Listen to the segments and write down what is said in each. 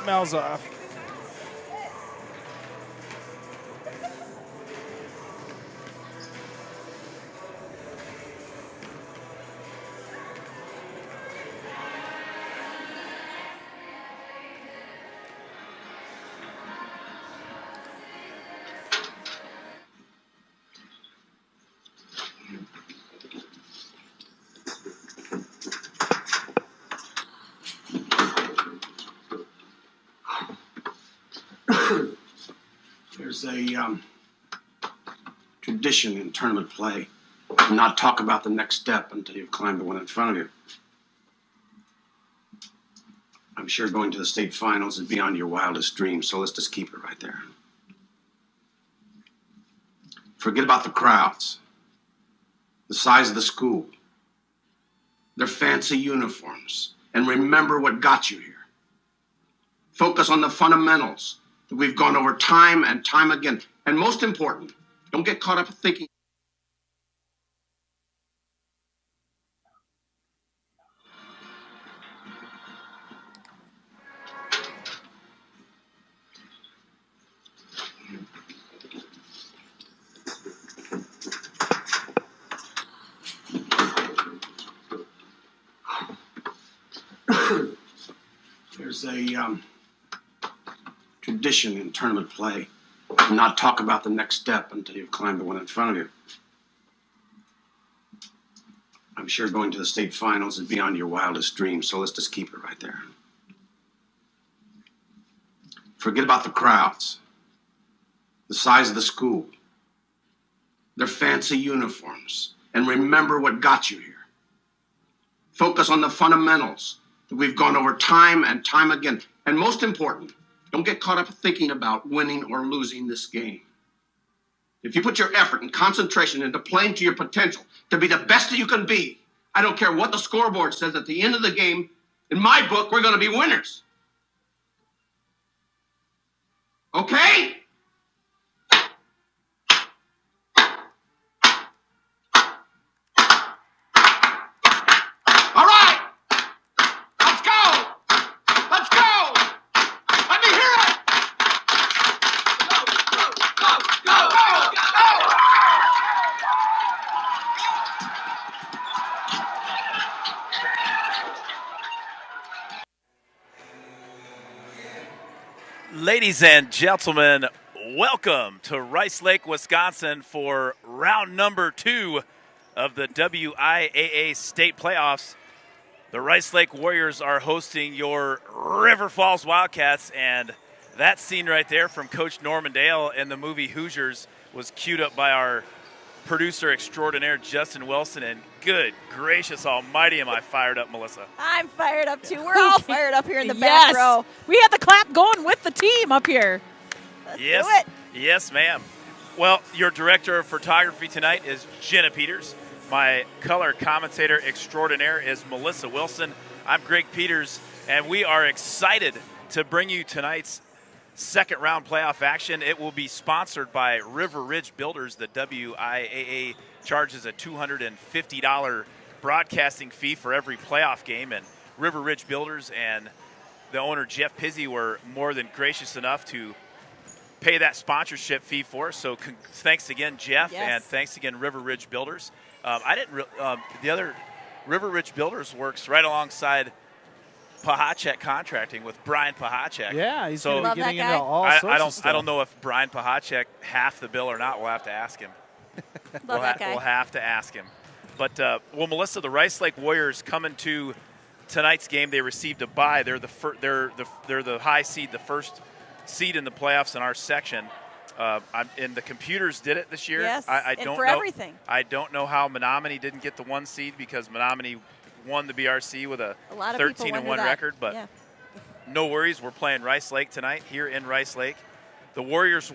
Smells off. There's a tradition in tournament play to not talk about the next step until you've climbed the one in front of you. I'm sure going to the state finals is beyond your wildest dreams, so let's just keep it right there. Forget about the crowds, the size of the school, their fancy uniforms, and remember what got you here. Focus on the fundamentals that we've gone over time and time again. And most important, don't get caught up thinking. There's a tradition in tournament play to not talk about the next step until you've climbed the one in front of you. I'm sure going to the state finals is beyond your wildest dreams, so let's just keep it right there. Forget about the crowds, the size of the school, their fancy uniforms, and remember what got you here. Focus on the fundamentals that we've gone over time and time again. And most important, don't get caught up thinking about winning or losing this game. If you put your effort and concentration into playing to your potential to be the best that you can be, I don't care what the scoreboard says at the end of the game, in my book, we're going to be winners. Okay? All right! Let's go! Let's go! Let me hear it! Go! Ladies and gentlemen, welcome to Rice Lake, Wisconsin for round number 2 of the WIAA state playoffs. The Rice Lake Warriors are hosting your River Falls Wildcats, and that scene right there from Coach Norman Dale in the movie Hoosiers was queued up by our producer extraordinaire, Justin Wilson, and good gracious almighty, am I fired up, Melissa. I'm fired up, too. We're all fired up here in the back row. We had the clap going with the team up here. Let's do it. Yes, ma'am. Well, your director of photography tonight is Jenna Peters. My color commentator extraordinaire is Melissa Wilson. I'm Greg Peters, and we are excited to bring you tonight's second round playoff action. It will be sponsored by River Ridge Builders. The WIAA charges a $250 broadcasting fee for every playoff game, and River Ridge Builders and the owner Jeff Pizzi were more than gracious enough to pay that sponsorship fee for us. So thanks again, Jeff, and thanks again, River Ridge Builders. The other River Ridge Builders works right alongside Pahacek Contracting with Brian Pahacek. Yeah, he's so going to be getting into all sorts of stuff. I don't know if Brian Pahacek half the bill or not. We'll have to ask him. We'll have to ask him. But, Melissa, the Rice Lake Warriors coming to tonight's game, they received a bye. They're the high seed, the first seed in the playoffs in our section. And the computers did it this year. Yes, I don't know everything. I don't know how Menominee didn't get the 1 seed because Menominee won the BRC with a 13-1 record, but no worries. We're playing Rice Lake tonight here in Rice Lake. The Warriors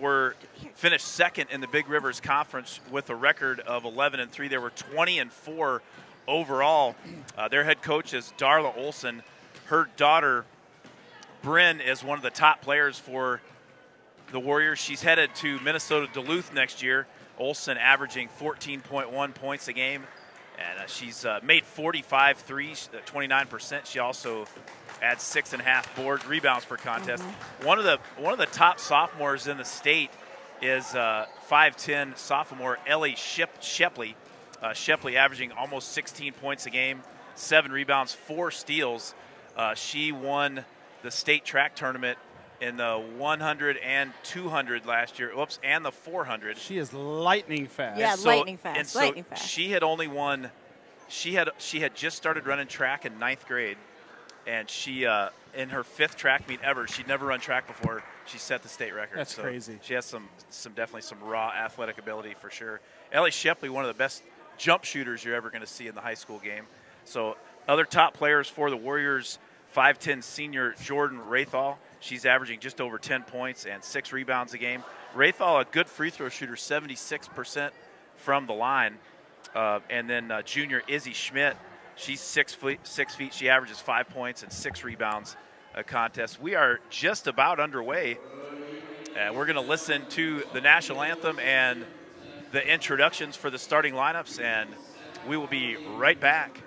finished second in the Big Rivers Conference with a record of 11-3. They were 20-4 overall. Their head coach is Darla Olson. Her daughter, Bryn, is one of the top players for the Warriors. She's headed to Minnesota Duluth next year. Olson averaging 14.1 points a game. And she's made 45 threes, 29%. She also at 6.5 board rebounds per contest. One of the top sophomores in the state is 5'10" sophomore Ellie Shepley. Shepley averaging almost 16 points a game, 7 rebounds, 4 steals. She won the state track tournament in the 100 and 200 last year. Whoops, and the 400. She is lightning fast. Yeah, lightning fast. And so lightning fast. she had only won. She had just started running track in 9th grade, and she in her 5th track meet ever. She'd never run track before. She set the state record. That's crazy. She has some definitely some raw athletic ability for sure. Ellie Shepley, one of the best jump shooters you're ever going to see in the high school game. So other top players for the Warriors, 5'10" senior Jordan Rathall. She's averaging just over 10 points and 6 rebounds a game. Rathall, a good free throw shooter, 76% from the line. And then junior Izzy Schmidt, she's 6 feet. She averages 5 points and 6 rebounds a contest. We are just about underway. We're going to listen to the national anthem and the introductions for the starting lineups, and we will be right back.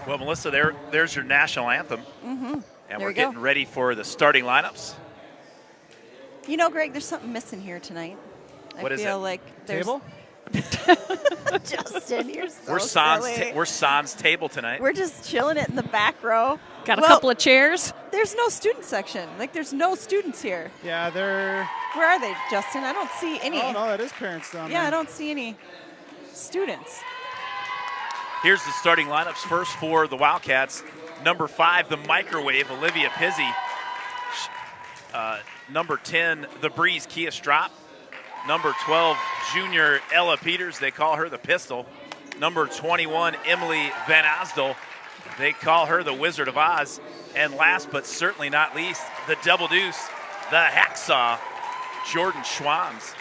Well, Melissa, there's your national anthem. And we're getting ready for the starting lineups. You know, Greg, there's something missing here tonight. What is it? I feel like there's Table? Justin, you're so silly. We're Sans table tonight. We're just chilling it in the back row. Got a couple of chairs. There's no student section. Like, there's no students here. Yeah, they're... Where are they, Justin? I don't see any. Oh, no, that is parents down there. Yeah, I don't see any students. Here's the starting lineups. First for the Wildcats, number 5, the microwave, Olivia Pizzi. Number 10, the breeze, Kia Strop. Number 12, junior Ella Peters. They call her the pistol. Number 21, Emily Van Asdel. They call her the Wizard of Oz. And last but certainly not least, the double deuce, the hacksaw, Jordan Schwams.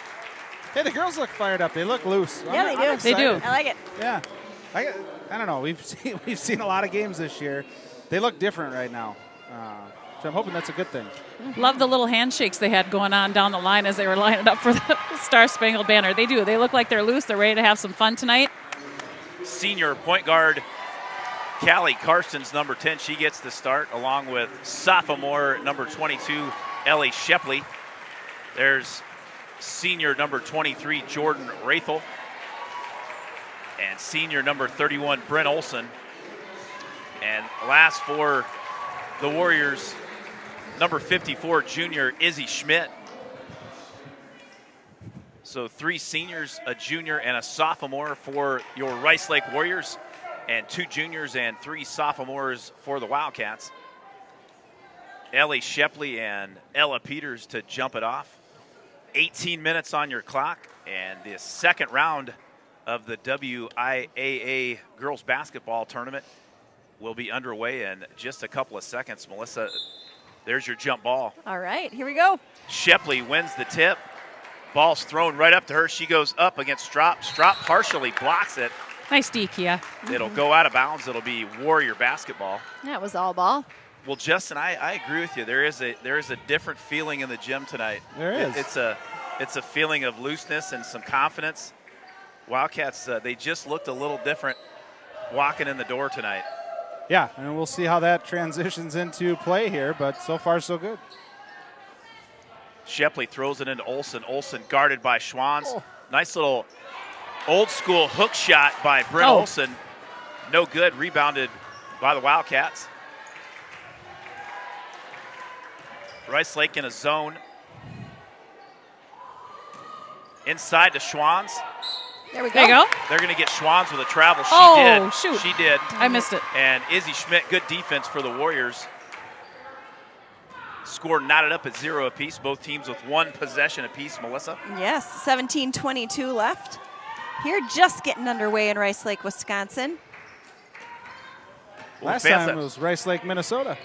Hey, the girls look fired up. They look loose. Yeah, they do. They do. I like it. Yeah. I don't know. We've seen a lot of games this year. They look different right now. So I'm hoping that's a good thing. Love the little handshakes they had going on down the line as they were lining up for the Star-Spangled Banner. They do. They look like they're loose. They're ready to have some fun tonight. Senior point guard Callie Karstens, number 10, she gets the start along with sophomore number 22, Ellie Shepley. There's senior number 23, Jordan Rathel. And senior number 31, Brent Olson. And last for the Warriors, number 54, junior Izzy Schmidt. So 3 seniors, a junior, and a sophomore for your Rice Lake Warriors, and 2 juniors and 3 sophomores for the Wildcats. Ellie Shepley and Ella Peters to jump it off. 18 minutes on your clock, and the second round of the WIAA girls basketball tournament will be underway in just a couple of seconds. Melissa, there's your jump ball. All right, here we go. Shepley wins the tip. Ball's thrown right up to her. She goes up against Strop. Strop partially blocks it. Nice D, Kia. It'll go out of bounds. It'll be Warrior basketball. That was all ball. Well, Justin, I agree with you. There is a different feeling in the gym tonight. There is. It's a feeling of looseness and some confidence. Wildcats, they just looked a little different walking in the door tonight. Yeah, and we'll see how that transitions into play here, but so far so good. Shepley throws it into Olson. Olson guarded by Schwanz. Oh. Nice little old school hook shot by Brent Olson. No good. Rebounded by the Wildcats. Rice Lake in a zone. Inside to Schwanz. There we go. There you go. They're going to get Schwanz with a travel. She did. Shoot. She did. I missed it. And Izzy Schmidt, good defense for the Warriors. Score knotted up at 0 apiece. Both teams with 1 possession apiece. Melissa? Yes, 17:22 left. Here just getting underway in Rice Lake, Wisconsin. Well, Last time it was Rice Lake, Minnesota.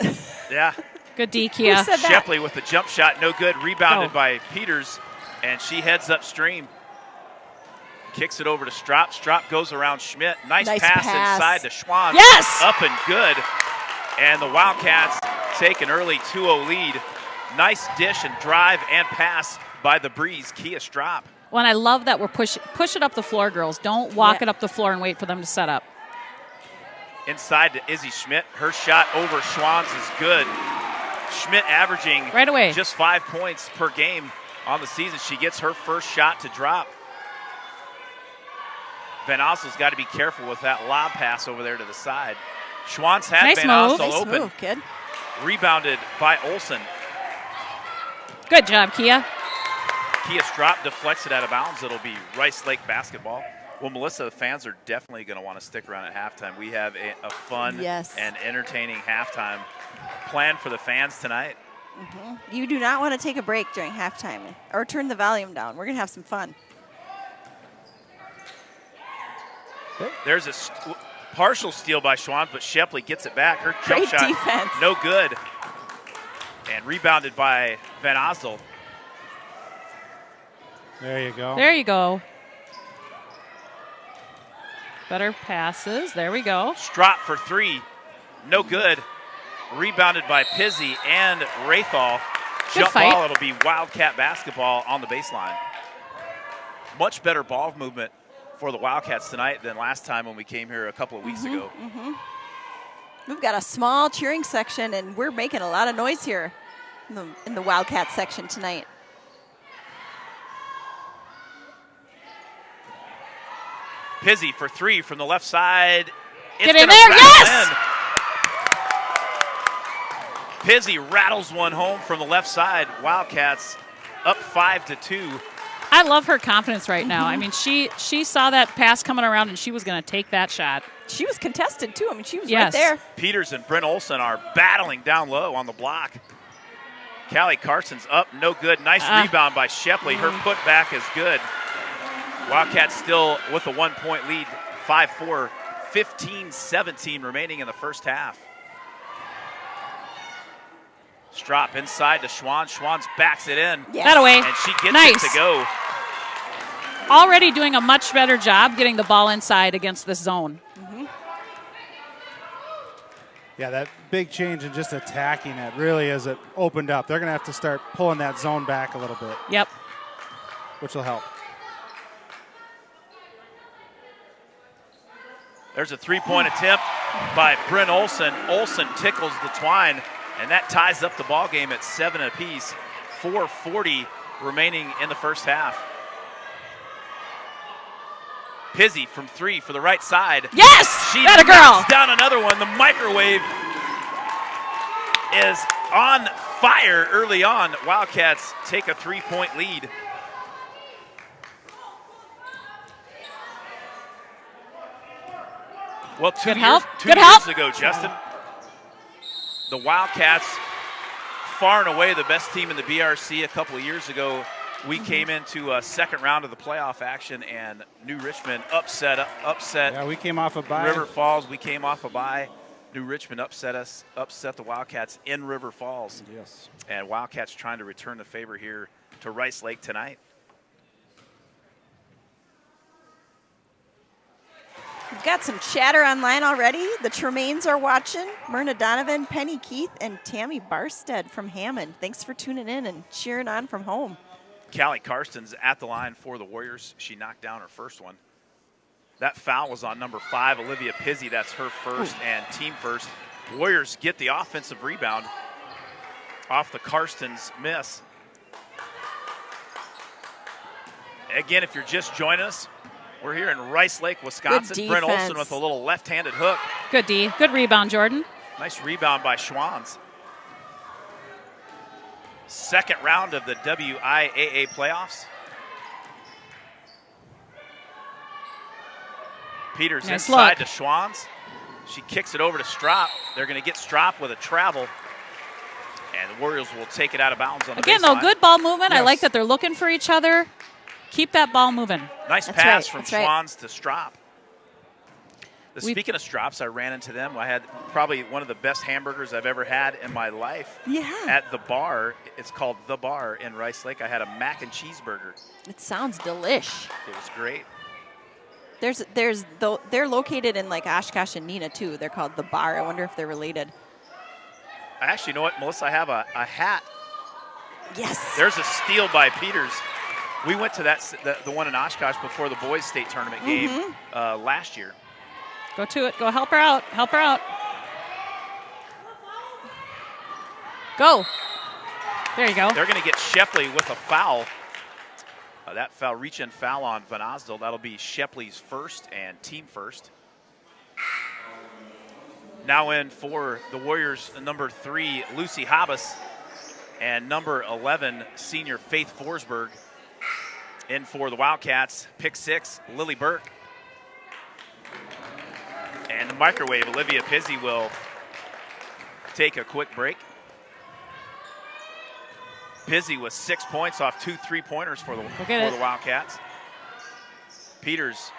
Yeah. Good D, Kia. Who said that? Shepley with the jump shot, no good. Rebounded by Peters, and she heads upstream. Kicks it over to Strop. Strop goes around Schmidt. Nice pass inside to Schwanz. Yes! Up and good. And the Wildcats take an early 2-0 lead. Nice dish and drive and pass by the Breeze, Kia Strop. Well, and I love that we're push it up the floor, girls. Don't walk it up the floor and wait for them to set up. Inside to Izzy Schmidt. Her shot over Schwanz is good. Schmidt averaging right away just 5 points per game on the season. She gets her first shot to drop. Van Ossel's got to be careful with that lob pass over there to the side. Schwanz had nice Van move. Ossel Nice open. move, kid. Rebounded by Olson. Good job, Kia. Kia Strop deflects it out of bounds. It'll be Rice Lake basketball. Well, Melissa, the fans are definitely going to want to stick around at halftime. We have a fun and entertaining halftime planned for the fans tonight. Mm-hmm. You do not want to take a break during halftime or turn the volume down. We're going to have some fun. There's a partial steal by Schwanz, but Shepley gets it back. Her jump shot, defense. No good. And rebounded by Van Ossel. There you go. There you go. Better passes. There we go. Strop for 3. No good. Rebounded by Pizzi and Rathal. Jump ball. It'll be Wildcat basketball on the baseline. Much better ball movement for the Wildcats tonight than last time when we came here a couple of weeks ago. We've got a small cheering section, and we're making a lot of noise here in the Wildcat section tonight. Pizzi for 3 from the left side. Get in there, yes! Pizzi rattles one home from the left side. Wildcats up 5-2. I love her confidence right now. I mean, she saw that pass coming around, and she was going to take that shot. She was contested, too. I mean, she was right there. Peters and Brent Olson are battling down low on the block. Callie Carson's up, no good. Nice rebound by Shepley. Her putback is good. Wildcats still with a 1-point lead, 5-4, 15-17 remaining in the first half. Strop inside to Schwanz. Schwanz backs it in. Yes. That away. And she gets it to go. Already doing a much better job getting the ball inside against this zone. Yeah, that big change in just attacking it really as it opened up. They're going to have to start pulling that zone back a little bit. Yep. Which will help. There's a 3-point attempt. by Bryn Olson. Olson tickles the twine, and that ties up the ball game at 7 apiece. 4:40 remaining in the first half. Pizzy from 3 for the right side. Yes! She That a girl! knocks down another one. The microwave is on fire early on. Wildcats take a 3-point lead. Well, two years ago, Justin, the Wildcats, far and away the best team in the BRC. A couple of years ago, we came into a second round of the playoff action, and New Richmond upset. Yeah, we came off a bye. River Falls. We came off a bye. New Richmond upset the Wildcats in River Falls. Yes. And Wildcats trying to return the favor here to Rice Lake tonight. We've got some chatter online already. The Tremaines are watching. Myrna Donovan, Penny Keith, and Tammy Barstead from Hammond. Thanks for tuning in and cheering on from home. Callie Karsten's at the line for the Warriors. She knocked down her first one. That foul was on number 5, Olivia Pizzy. That's her first and team first. Warriors get the offensive rebound off the Karsten's miss. Again, if you're just joining us, we're here in Rice Lake, Wisconsin. Bryn Olson with a little left-handed hook. Good D. Good rebound, Jordan. Nice rebound by Schwanz. Second round of the WIAA playoffs. Peters nice inside look. to Schwanz. She kicks it over to Strop. They're going to get Strop with a travel. And the Warriors will take it out of bounds on the Again, baseline. though, good ball movement. Yes. I like that they're looking for each other. Keep that ball moving. Nice That's pass right, from that's right. Schwanz to Strop. Speaking of Strops, I ran into them. I had probably one of the best hamburgers I've ever had in my life. Yeah. At the bar. It's called The Bar in Rice Lake. I had a mac and cheese burger. It sounds delish. It was great. They're located in like Oshkosh and Neenah too. They're called The Bar. I wonder if they're related. I actually know what, Melissa, I have a hat. Yes. There's a steal by Peters. We went to the one in Oshkosh before the boys' state tournament game last year. Go to it. Go help her out. Help her out. Go. There you go. They're going to get Shepley with a foul. That foul, reach-in foul on Van Osdel. That'll be Shepley's first and team first. Now in for the Warriors, number 3, Lucy Habas, and number 11, senior Faith Forsberg. In for the Wildcats, pick 6, Lily Burke. And the microwave, Olivia Pizzy will take a quick break. Pizzy with 6 points off 2 3-pointers for the Wildcats. Peters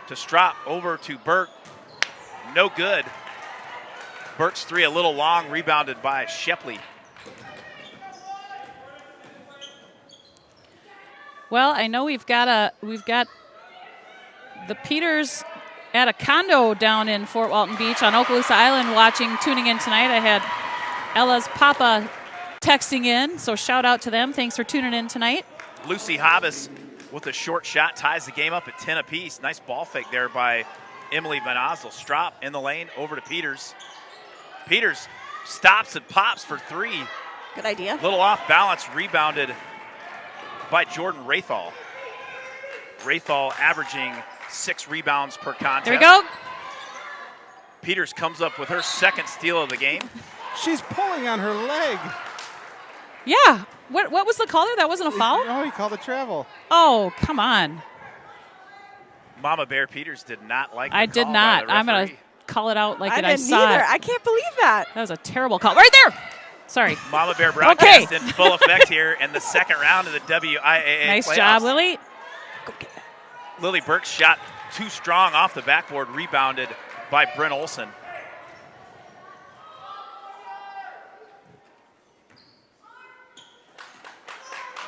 to Strop, over to Burke. No good. Burke's 3 a little long, rebounded by Shepley. Well, I know we've got the Peters at a condo down in Fort Walton Beach on Okaloosa Island tuning in tonight. I had Ella's papa texting in, so shout out to them. Thanks for tuning in tonight. Lucy Habas with a short shot ties the game up at 10 apiece. Nice ball fake there by Emily Van Osdel. Strop in the lane, over to Peters. Peters stops and pops for 3. Good idea. Little off balance, rebounded by Jordan Rathall. Rathall averaging 6 rebounds per contest. There we go. Peters comes up with her second steal of the game. She's pulling on her leg. Yeah. What was the call there? That wasn't a foul? Oh, he called a travel. Oh, come on. Mama Bear Peters did not like the I did call not. by the I'm going referee. to call it out like I I didn't saw either. it. I can't believe that. That was a terrible call. Right there. Sorry. Mama Bear broadcast Okay. in full effect here in the second round of the WIAA Nice playoffs. job, Lily. Go get that. Lily Burke's shot too strong off the backboard, rebounded by Bryn Olson.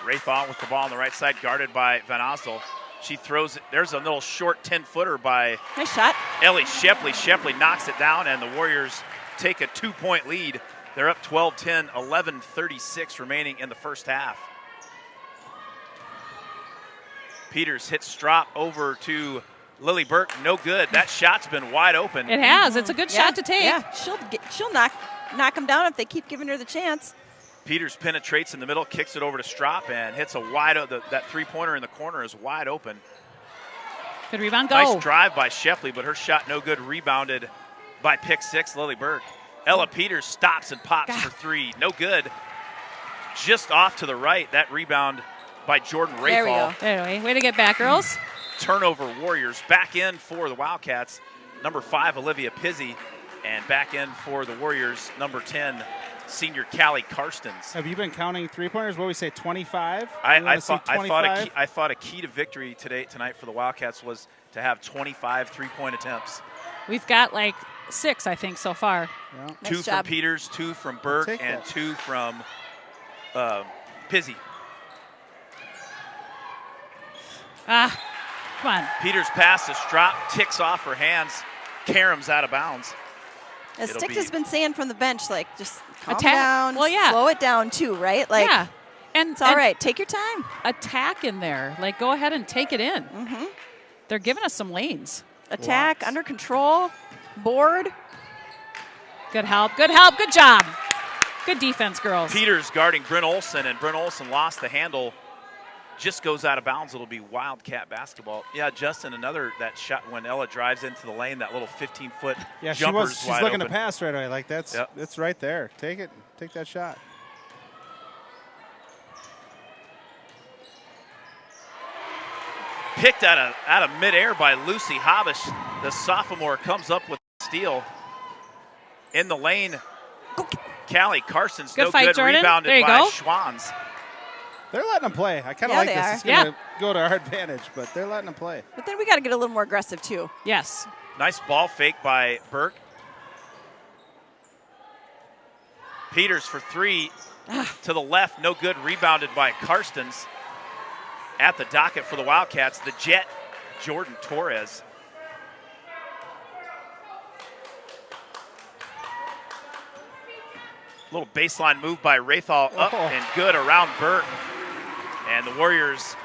Rathall with the ball on the right side, guarded by Van Osdel. She throws it. There's a little short 10-footer by Nice shot. Ellie Shepley. Shepley knocks it down, and the Warriors take a 2-point lead. They're up 12-10, 11:36 remaining in the first half. Peters hits Strop over to Lily Burke, no good. That shot's been wide open. It has. It's a good shot to take. Yeah, she'll knock them down if they keep giving her the chance. Peters penetrates in the middle, kicks it over to Strop, and hits a wide that three-pointer in the corner is wide open. Good rebound, go. Nice drive by Shepley, but her shot no good. Rebounded by pick 6, Lily Burke. Ella Peters stops and pops for 3. No good. Just off to the right. That rebound by Jordan Rayfall. There we go. Anyway, way to get back, girls. Turnover Warriors. Back in for the Wildcats, number 5, Olivia Pizzi. And back in for the Warriors, number 10, senior Callie Karstens. Have you been counting three-pointers? What do we say, 25? I thought a key to victory tonight for the Wildcats was to have 25 three-point attempts. We've got like 6, I think, so far. Yeah. Nice 2 from job. Peters, 2 from Burke, Take and that. 2 from Pizzi. Come on. Peters' pass to Strop, ticks off her hands. Karam's out of bounds. As It'll Stick be- has been saying from the bench, like, just calm Attack. down, Well, yeah. slow it down too, right? Like, Yeah. And it's all right. Take your time. Attack in there. Like, go ahead and take it in. Mm-hmm. They're giving us some lanes. Attack, Lots. under control, board. Good help. Good help. Good job. Good defense, girls. Peters guarding Bryn Olson, and Bryn Olson lost the handle. Just goes out of bounds. It'll be Wildcat basketball. Yeah, Justin, that shot when Ella drives into the lane, that little 15-foot Yeah, jumper's she's wide looking open. to pass right away. Like, Yep. it's right there. Take it. Take that shot. Picked out of midair by Lucy Habish. The sophomore comes up with a steal. In the lane, Callie Carson's Good no fight, good. Jordan. Rebounded There you by go. Schwanz. They're letting them play. I kind of Yeah, like they this. are. It's going to go to our advantage, but they're letting them play. But then we got to get a little more aggressive too. Yes. Nice ball fake by Burke. Peters for 3 to the left, no good. Rebounded by Karstens. At the docket for the Wildcats, the Jet, Jordan Torres. Little baseline move by Raythal, up and good around Burke. And the Warriors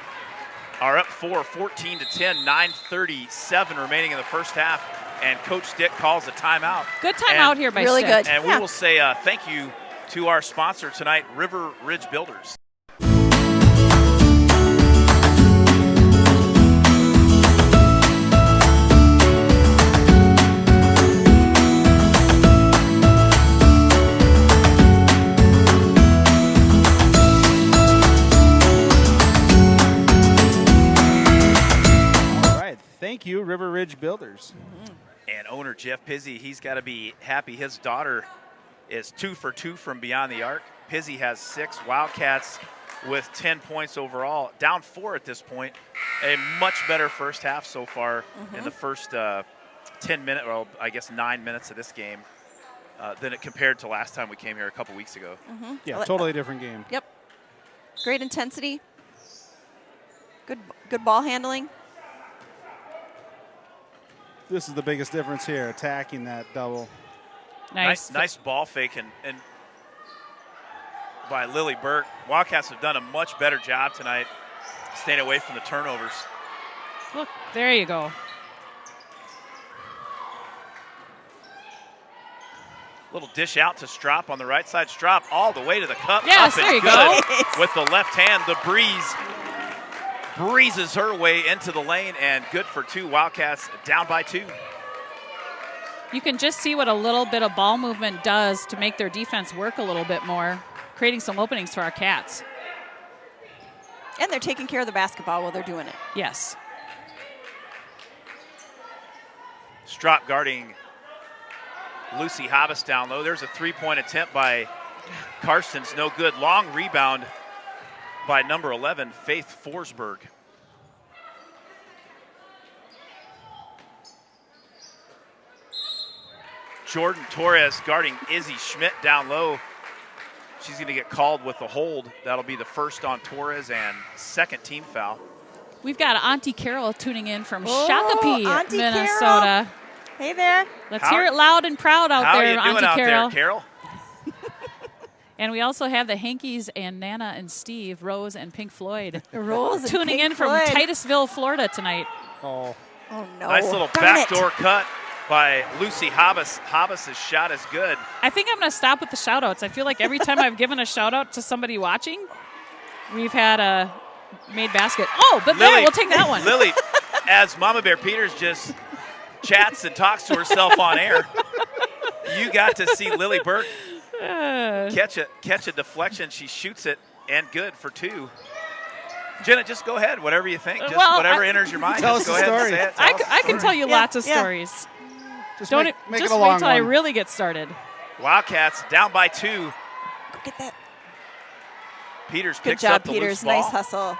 are up 14 to 10, 9:37 remaining in the first half. And Coach Dick calls a timeout. Good timeout here by Really Stick. good. And we Yeah. will say thank you to our sponsor tonight, River Ridge Builders. All right. Thank you, River Ridge Builders. And owner Jeff Pizzi, he's got to be happy. His daughter is 2 for 2 from beyond the arc. Pizzi has 6. Wildcats with 10 points overall. Down 4 at this point. A much better first half so far in the first 10 minutes, well, I guess 9 minutes of this game than it compared to last time we came here a couple weeks ago. Yeah, totally different game. Yep. Great intensity. Good ball handling. This is the biggest difference here, attacking that double. Nice ball fake and by Lily Burke. Wildcats have done a much better job tonight staying away from the turnovers. Look, there you go. Little dish out to Strop on the right side. Strop all the way to the cup. Yes, up and there you good go. with the left hand. The breezes her way into the lane, and good for 2. Wildcats down by 2. You can just see what a little bit of ball movement does to make their defense work a little bit more, creating some openings for our Cats. And they're taking care of the basketball while they're doing it. Yes. Strop guarding Lucy Hobbs down low. There's a 3-point attempt by Karstens. No good. Long rebound by number 11, Faith Forsberg. Jordan Torres guarding Izzy Schmidt down low. She's going to get called with a hold. That'll be the first on Torres and second team foul. We've got Auntie Carol tuning in from Oh, Shakopee, Auntie Minnesota. Hey there. Let's hear it loud and proud out How there, are you doing Auntie out Carol. there, Carol? And we also have the Hankies and Nana and Steve, Rose and Pink Floyd, Rose and tuning Pink in from Floyd. Titusville, Florida tonight. Oh, Oh, no. Nice little Darn backdoor it. cut by Lucy Hobbs. Hobbs' shot is good. I think I'm going to stop with the shout-outs. I feel like every time I've given a shout-out to somebody watching, we've had a made basket. Oh, but Lily, there, we'll take that one. Lily, as Mama Bear Peters just chats and talks to herself on air, you got to see Lily Burke catch a deflection. She shoots it, and good for 2. Jenna, just go ahead. Whatever you think. Just Well, whatever enters your mind. Tell Just us go the ahead and story. say it. Tell us the I can story. tell you Yeah, lots of yeah. stories. Just Don't make just it a wait long till I one. really get started. Wildcats down by 2. Go get that. Peters Good picks job, up the Peters. loose ball. Nice hustle.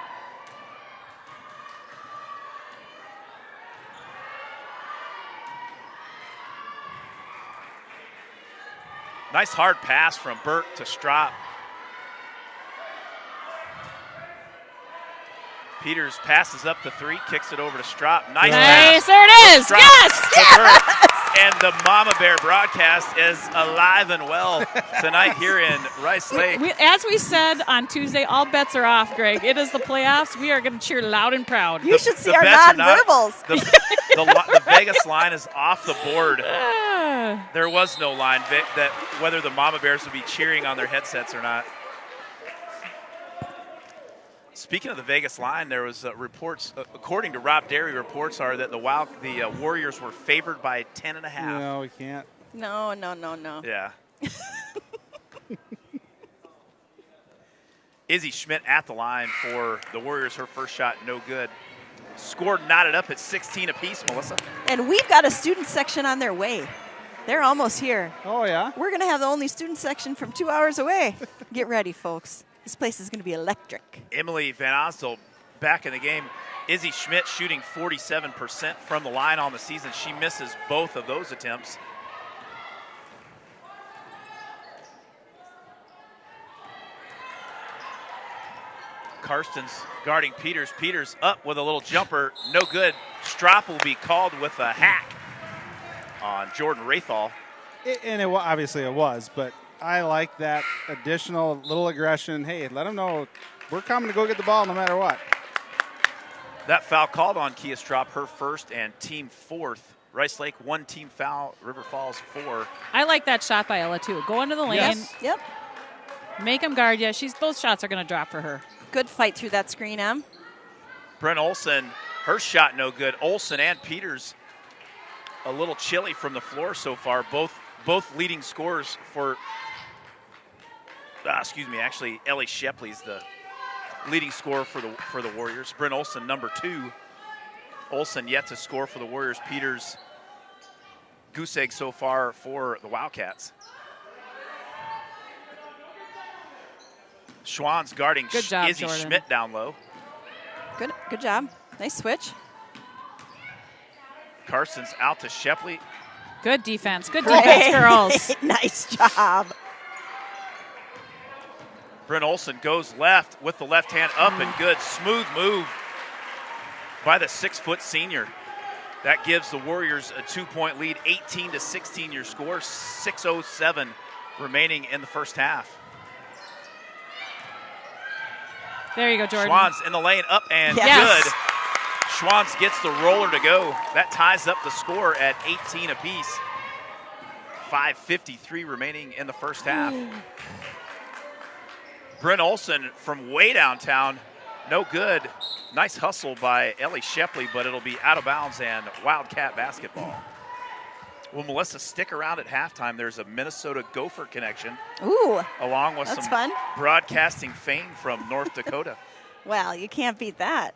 Nice hard pass from Burke to Strop. Peters passes up the 3, kicks it over to Strop. Nice Nice, pass. there it is. Strop Yes. to Burke. And the Mama Bear broadcast is alive and well tonight here in Rice Lake. As we said on Tuesday, all bets are off, Greg. It is the playoffs. We are going to cheer loud and proud. You should see our bets are not- nonverbals. The Vegas line is off the board. Ah. There was no line that whether the Mama Bears would be cheering on their headsets or not. Speaking of the Vegas line, there was reports, according to Rob Derry, reports are that the Warriors were favored by 10.5. No, we can't. No. Yeah. Izzy Schmidt at the line for the Warriors. Her first shot, no good. Scored knotted up at 16 apiece, Melissa. And we've got a student section on their way. They're almost here. Oh, yeah? We're going to have the only student section from 2 hours away. Get ready, folks. This place is going to be electric. Emily Van Osdel back in the game. Izzy Schmidt shooting 47% from the line on the season. She misses both of those attempts. Karsten's guarding Peters. Peters up with a little jumper. No good. Strop will be called with a hack on Jordan Rathall. Obviously it was, but I like that additional little aggression. Hey, let them know we're coming to go get the ball no matter what. That foul called on Kia Strop, her first and team 4th. Rice Lake 1 team foul, River Falls 4. I like that shot by Ella, too. Go into the lane, Yes. Yep. make them guard you. Those shots are going to drop for her. Good fight through that screen, Em. Brent Olson, her shot no good. Olson and Peters a little chilly from the floor so far. Both leading scorers for, actually Ellie Shepley's the leading scorer for the Warriors. Brent Olson, number 2. Olson yet to score for the Warriors. Peters, goose egg so far for the Wildcats. Schwann's guarding Good job, Izzy Jordan. Schmidt down low. Good job. Nice switch. Carson's out to Shepley. Good defense. Good defense, girls. Nice job. Brent Olson goes left with the left hand up and good. Smooth move by the 6-foot senior. That gives the Warriors a 2-point lead, 18-16 your score, 6:07 remaining in the first half. There you go, Jordan. Schwann's in the lane, up and Yes. good. Schwann's gets the roller to go. That ties up the score at 18 apiece. 5:53 remaining in the first half. Brent Olson from way downtown, no good. Nice hustle by Ellie Shepley, but it'll be out of bounds and Wildcat basketball. Well, Melissa, stick around at halftime. There's a Minnesota Gopher connection, Ooh. along with That's some fun. broadcasting fame from North Dakota. Well, you can't beat that.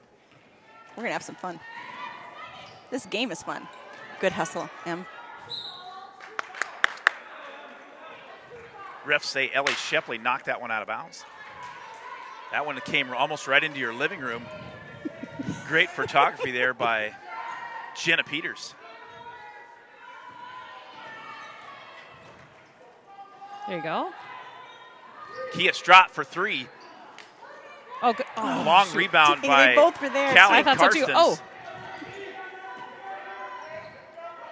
We're going to have some fun. This game is fun. Good hustle, Em. Refs say Ellie Shepley knocked that one out of bounds. That one came almost right into your living room. Great photography there by Jenna Peters. There you go. Kia Strott for 3. Oh, good. Oh, Long shoot. rebound They by both were there. Callie I thought so, too. Karstens. Oh.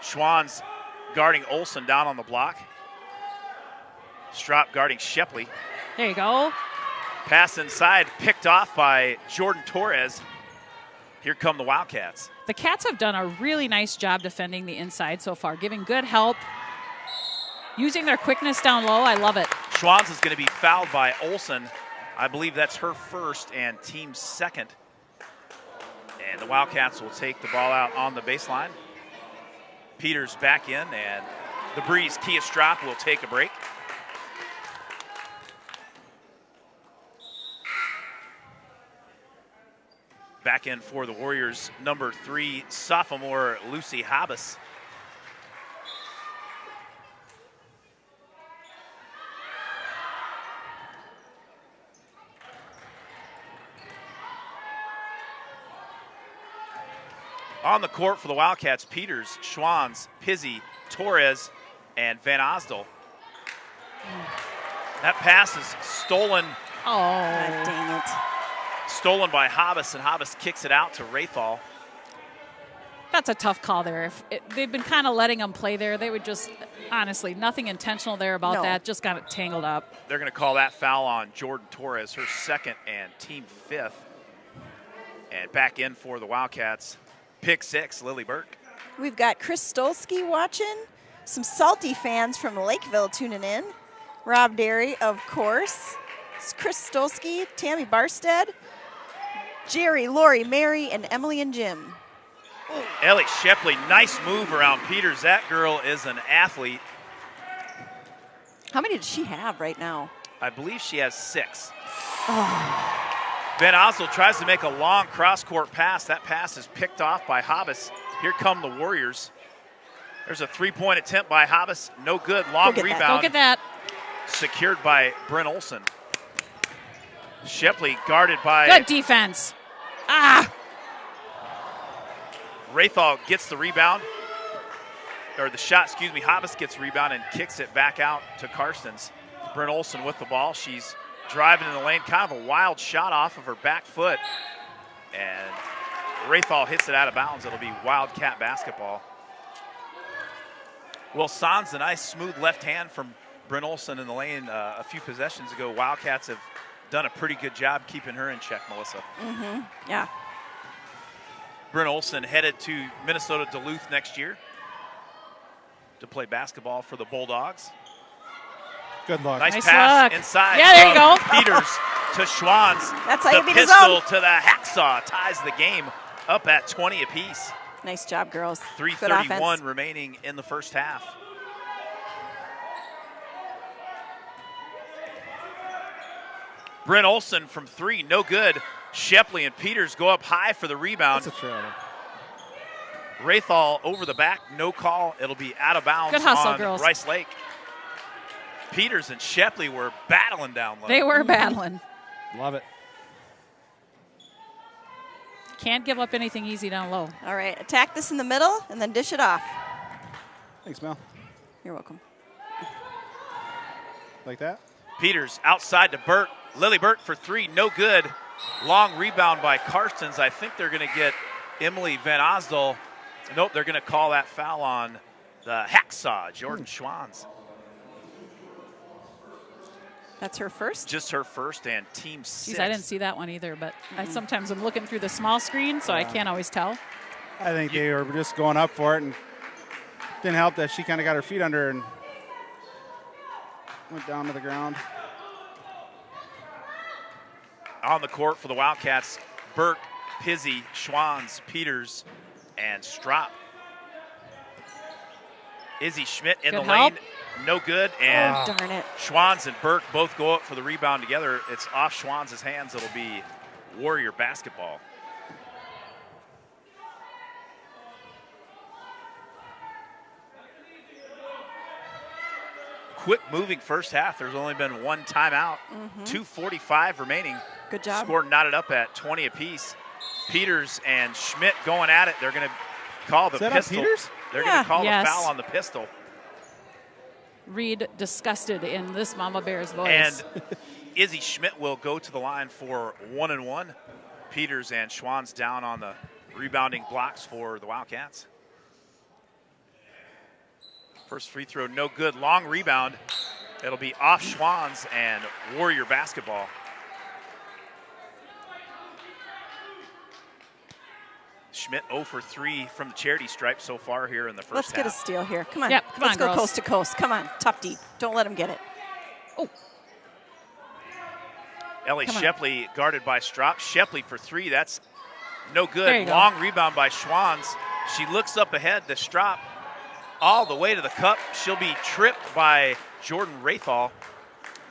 Schwann's guarding Olson down on the block. Strop guarding Shepley. There you go. Pass inside, picked off by Jordan Torres. Here come the Wildcats. The Cats have done a really nice job defending the inside so far, giving good help, using their quickness down low. I love it. Schwanz is going to be fouled by Olsen. I believe that's her first and team second. And the Wildcats will take the ball out on the baseline. Peters back in, and the Breeze Kia Strop will take a break. Back in for the Warriors, number 3, sophomore Lucy Habas. On the court for the Wildcats, Peters, Schwanz, Pizzi, Torres, and Van Osdel. That pass is stolen. Oh, God dang it. Stolen by Habas, and Habas kicks it out to Rathal. that's a tough call there. They've been kind of letting them play there. They would just, honestly, nothing intentional there about that. Just got it tangled up. They're going to call that foul on Jordan Torres, her second and team fifth. And back in for the Wildcats. Pick 6, Lily Burke. We've got Chris Stolsky watching. Some salty fans from Lakeville tuning in. Rob Derry, of course. It's Chris Stolsky, Tammy Barstead, Jerry, Lori, Mary, and Emily and Jim. Ellie Shepley, nice move around Peters. That girl is an athlete. How many does she have right now? I believe she has 6. Van Oslo tries to make a long cross-court pass. That pass is picked off by Habas. Here come the Warriors. There's a three-point attempt by Habas. No good. Long rebound. Go get that. Secured by Bryn Olsen. Shepley guarded by... Good defense. Rathal gets the rebound. Or the shot, excuse me. Habas gets the rebound and kicks it back out to Karstens. Bryn Olsen with the ball. She's driving in the lane, kind of a wild shot off of her back foot. And Rathal hits it out of bounds. It'll be Wildcat basketball. Well, Sans, a nice smooth left hand from Bryn Olsen in the lane a few possessions ago. Wildcats have done a pretty good job keeping her in check, Melissa. Yeah. Bryn Olsen headed to Minnesota Duluth next year to play basketball for the Bulldogs. Good luck. Nice Nice pass luck. inside. Yeah, there you go. Peters to Schwanz. That's how the you beat a pistol zone. to the hacksaw ties the game up at 20 apiece. Nice job, girls. Good 3:31 offense. remaining in the first half. Bryn Olsen from 3, no good. Shepley and Peters go up high for the rebound. That's a trail. Rathal over the back, no call. It'll be out of bounds Good hustle, on girls. Rice Lake. Peters and Shepley were battling down low. They were battling. Love it. Can't give up anything easy down low. All right, attack this in the middle and then dish it off. Thanks, Mel. You're welcome. Like that? Peters outside to Burt. Lily Burt for 3, no good. Long rebound by Karstens. I think they're going to get Emily Van Osdel. Nope, they're going to call that foul on the hacksaw, Jordan Schwanz. That's her first? Just her first and team 6. Jeez, I didn't see that one either, but I sometimes I'm looking through the small screen, so I can't always tell. I think they were just going up for it, and didn't help that she kind of got her feet under her and went down to the ground. On the court for the Wildcats, Burke, Pizzi, Schwanz, Peters, and Strop. Izzy Schmidt in Good the help. lane, no good. And Darn it. Schwanz and Burke both go up for the rebound together. It's off Schwanz's hands. It'll be Warrior basketball. Quick moving first half. There's only been one timeout. 2:45 remaining. Good job. Score knotted up at 20 apiece. Peters and Schmidt going at it. They're going to call the Is that on pistol. Peters? They're going to call Yes. the foul on the pistol. Reed disgusted in this Mama Bear's voice. And Izzy Schmidt will go to the line for 1-and-1. Peters and Schwanz down on the rebounding blocks for the Wildcats. First free throw, no good. Long rebound. It'll be off Schwanz and Warrior basketball. Schmidt 0 for 3 from the charity stripe so far here in the first Let's half. get a steal here. Come on. Yep, come Let's on, go girls. coast to coast. Come on. Tough deep. Don't let him get it. Ellie Come on. Shepley guarded by Strop. Shepley for 3. That's no There you good. go. Long rebound by Schwanz. She looks up ahead to Strop all the way to the cup. She'll be tripped by Jordan Rathall.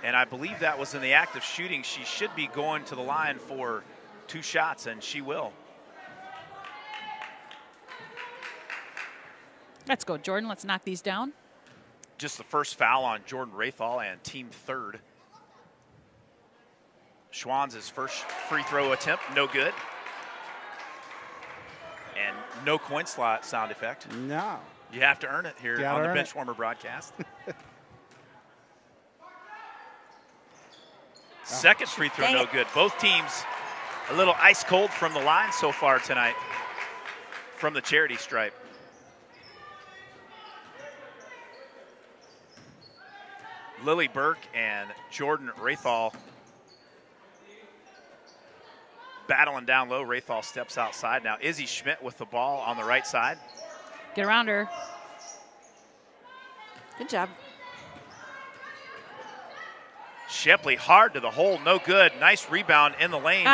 And I believe that was in the act of shooting. She should be going to the line for 2 shots, and she will. Let's go, Jordan. Let's knock these down. Just the first foul on Jordan Rathall and team third. Schwanz's first free throw attempt, no good. And no coin slot sound effect. No. You have to earn it here Gotta on the earn bench it. warmer broadcast. Second free throw, Dang no it. good. Both teams a little ice cold from the line so far tonight from the charity stripe. Lily Burke and Jordan Rathall battling down low. Rathall steps outside. Now Izzy Schmidt with the ball on the right side. Get around her. Good job. Shepley hard to the hole, no good. Nice rebound in the lane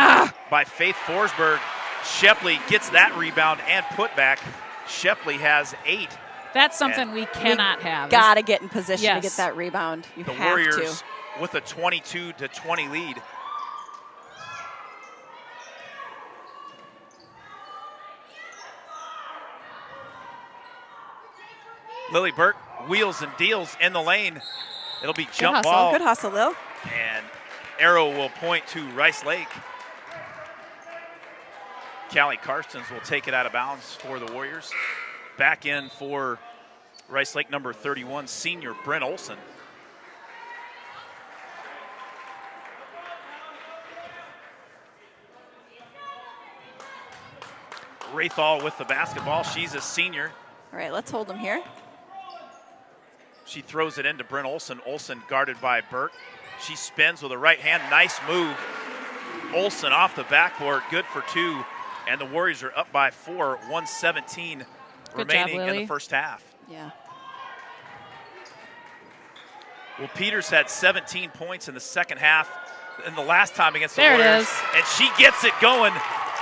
by Faith Forsberg. Shepley gets that rebound and put back. Shepley has 8. That's something we cannot have. Got to get in position to Yes. get that rebound. You The have Warriors to. with a 22-20 lead. Lily Burke wheels and deals in the lane. It'll be Good jump hustle. ball. Good hustle, Lil. And arrow will point to Rice Lake. Callie Karstens will take it out of bounds for the Warriors. Back in for Rice Lake number 31, senior Brent Olson. Rathall with the basketball. She's a senior. All right, let's hold him here. She throws it into Brent Olson. Olson guarded by Burke. She spins with a right hand. Nice move. Olson off the backboard. Good for 2. And the Warriors are up by 4. 1:17 remaining in the Lily. first half. Yeah. Well, Peters had 17 points in the second half in the last time against the There it Warriors. is. And she gets it going.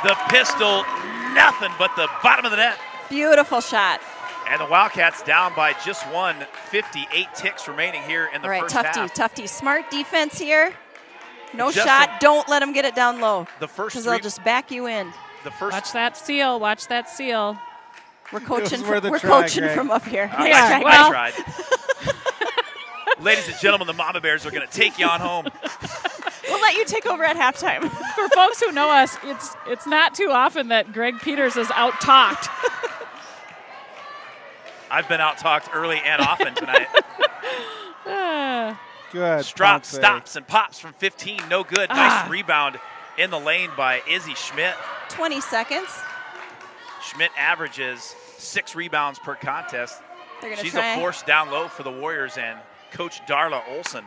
The pistol, nothing but the bottom of the net. Beautiful shot. And the Wildcats down by just 1. 58 ticks remaining here in the All right, first tough half. D, tough D. Smart defense here. No Justin- shot. Don't let them get it down low. The first Because three, they'll just back you in. the first Watch that seal. Watch that seal. We're coaching. worth a We're try, coaching Greg. from up here. I Nice tried. try. well- I tried. Ladies and gentlemen, the Mama Bears are going to take you on home. We'll let you take over at halftime. For folks who know us, it's not too often that Greg Peters is out-talked. I've been out-talked early and often tonight. Good. Strop pump fake. stops and pops from 15. No good. Nice rebound in the lane by Izzy Schmidt. 20 seconds. Schmidt averages 6 rebounds per contest. They're going to She's try. a force down low for the Warriors and Coach Darla Olson.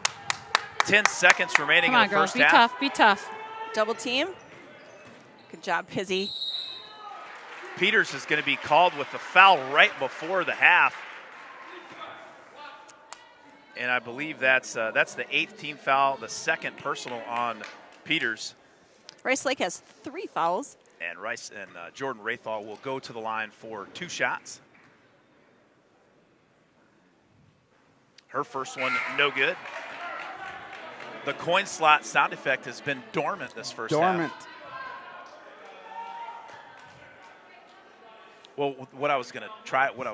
10 seconds remaining Come on, in the girls. first Be half. tough. Be tough. Double team. Good job, Pizzy. Peters is going to be called with the foul right before the half. And I believe that's the 8th team foul, the second personal on Peters. Rice Lake has 3 fouls. And Rice and Jordan Rathall will go to the line for 2 shots. Her first one, no good. The coin slot sound effect has been dormant this first Dormant. half. Well, what I was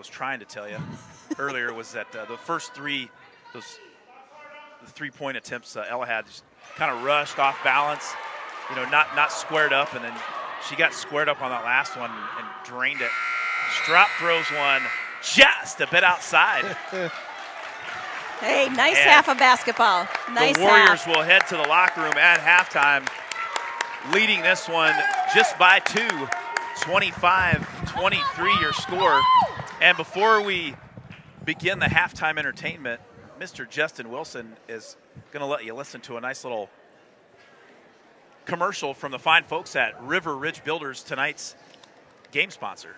trying to tell you earlier was that the first 3, the 3-point attempts Ella had just kind of rushed off balance, not squared up, and then she got squared up on that last one and drained it. Strop throws one just a bit outside. Hey, nice And half of basketball. Nice the Warriors half. will head to the locker room at halftime, leading this one just by 2. 25-23 your score. And before we begin the halftime entertainment, Mr. Justin Wilson is going to let you listen to a nice little commercial from the fine folks at River Ridge Builders, tonight's game sponsor.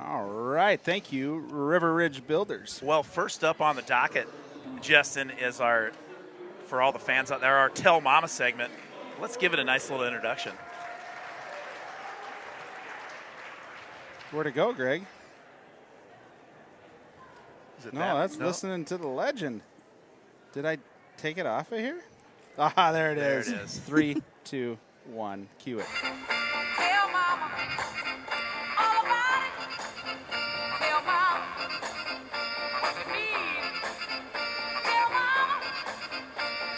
All right, thank you, River Ridge Builders. Well, first up on the docket, Justin, is for all the fans out there, our Tell Mama segment. Let's give it a nice little introduction. Where to go, Greg? Is it No, that? that's listening to the legend. Did I take it off of here? Ah, there it is. There it is. 3, 2, 1. Cue it. Tell mama all about it. Tell mama what you need. Tell mama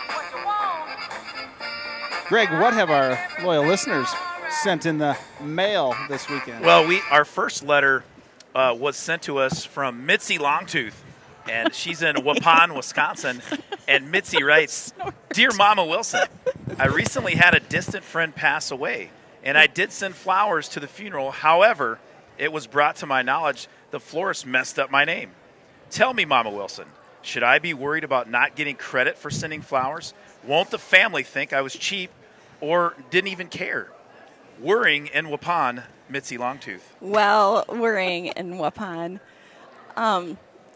what you want. Greg, what have our loyal listeners sent in the mail this weekend? Well, our first letter was sent to us from Mitzi Longtooth, and she's in Waupun, Wisconsin. And Mitzi writes, "Dear Mama Wilson, I recently had a distant friend pass away, and I did send flowers to the funeral. However, it was brought to my knowledge the florist messed up my name. Tell me, Mama Wilson, should I be worried about not getting credit for sending flowers? Won't the family think I was cheap or didn't even care? Worrying in Waupun, Mitzi Longtooth." Well, worrying in Waupun.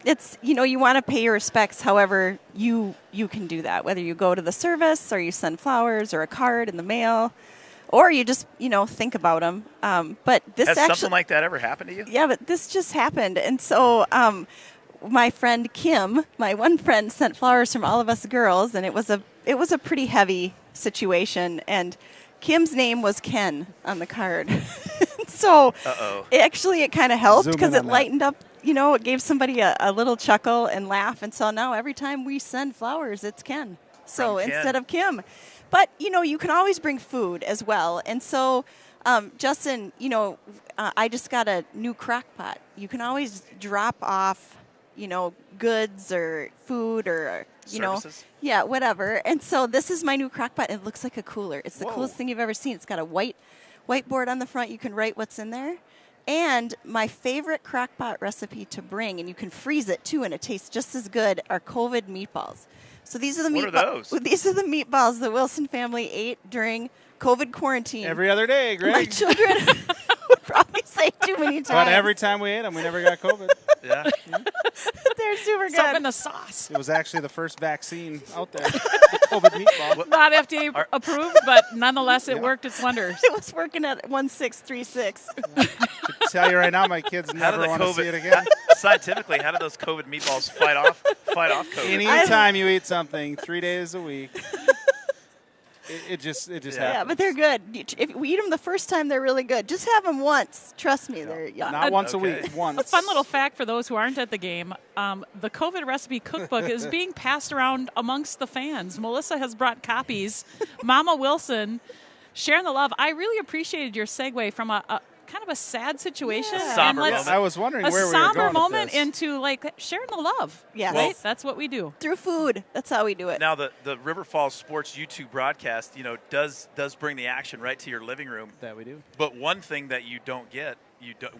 It's, you want to pay your respects however you can do that, whether you go to the service or you send flowers or a card in the mail or you just, think about them. But this Has actually, something like that ever happened to you? yeah, but this just happened. And so my friend Kim, my one friend, sent flowers from all of us girls, and it was a pretty heavy situation. And Kim's name was Ken on the card. So it kind of helped Zoom because in it on that. lightened up, it gave somebody a little chuckle and laugh. And so now every time we send flowers, it's Ken. So From Ken. instead of Kim. But, you can always bring food as well. And so, Justin, I just got a new crock pot. You can always drop off, goods or food or, Services? yeah, whatever. And so this is my new crock pot. It looks like a cooler. It's the Whoa. coolest thing you've ever seen. It's got a whiteboard on the front. You can write what's in there. And my favorite crock pot recipe to bring, and you can freeze it too, and it tastes just as good, are COVID meatballs. So these are the What are those? These are the meatballs the Wilson family ate during COVID quarantine. Every other day, Greg. My children would probably say too many times. But every time we ate them, we never got COVID. Yeah. They're super good. Something in the sauce. It was actually the first vaccine out there, the COVID meatball. Not FDA approved, but nonetheless, it worked its wonders. It was working at 1636. Tell you right now, my kids How did never the want to COVID see it again. Scientifically, how do those COVID meatballs fight off COVID? Anytime you eat something 3 days a week, it just happens. Yeah, but they're good. If we eat them the first time, they're really good. Just have them once. Trust me, they're yum. Not once Okay. a week, once. A fun little fact for those who aren't at the game, the COVID recipe cookbook is being passed around amongst the fans. Melissa has brought copies. Mama Wilson, sharing the love. I really appreciated your segue from a kind of a sad situation. Yeah. Somber and let's- moment. I was wondering a where we were somber going moment with this. into like sharing the love. Yes. Right? That's what we do. Through food. That's how we do it. Now, the River Falls Sports YouTube broadcast, does bring the action right to your living room. That we do. But one thing that you don't get,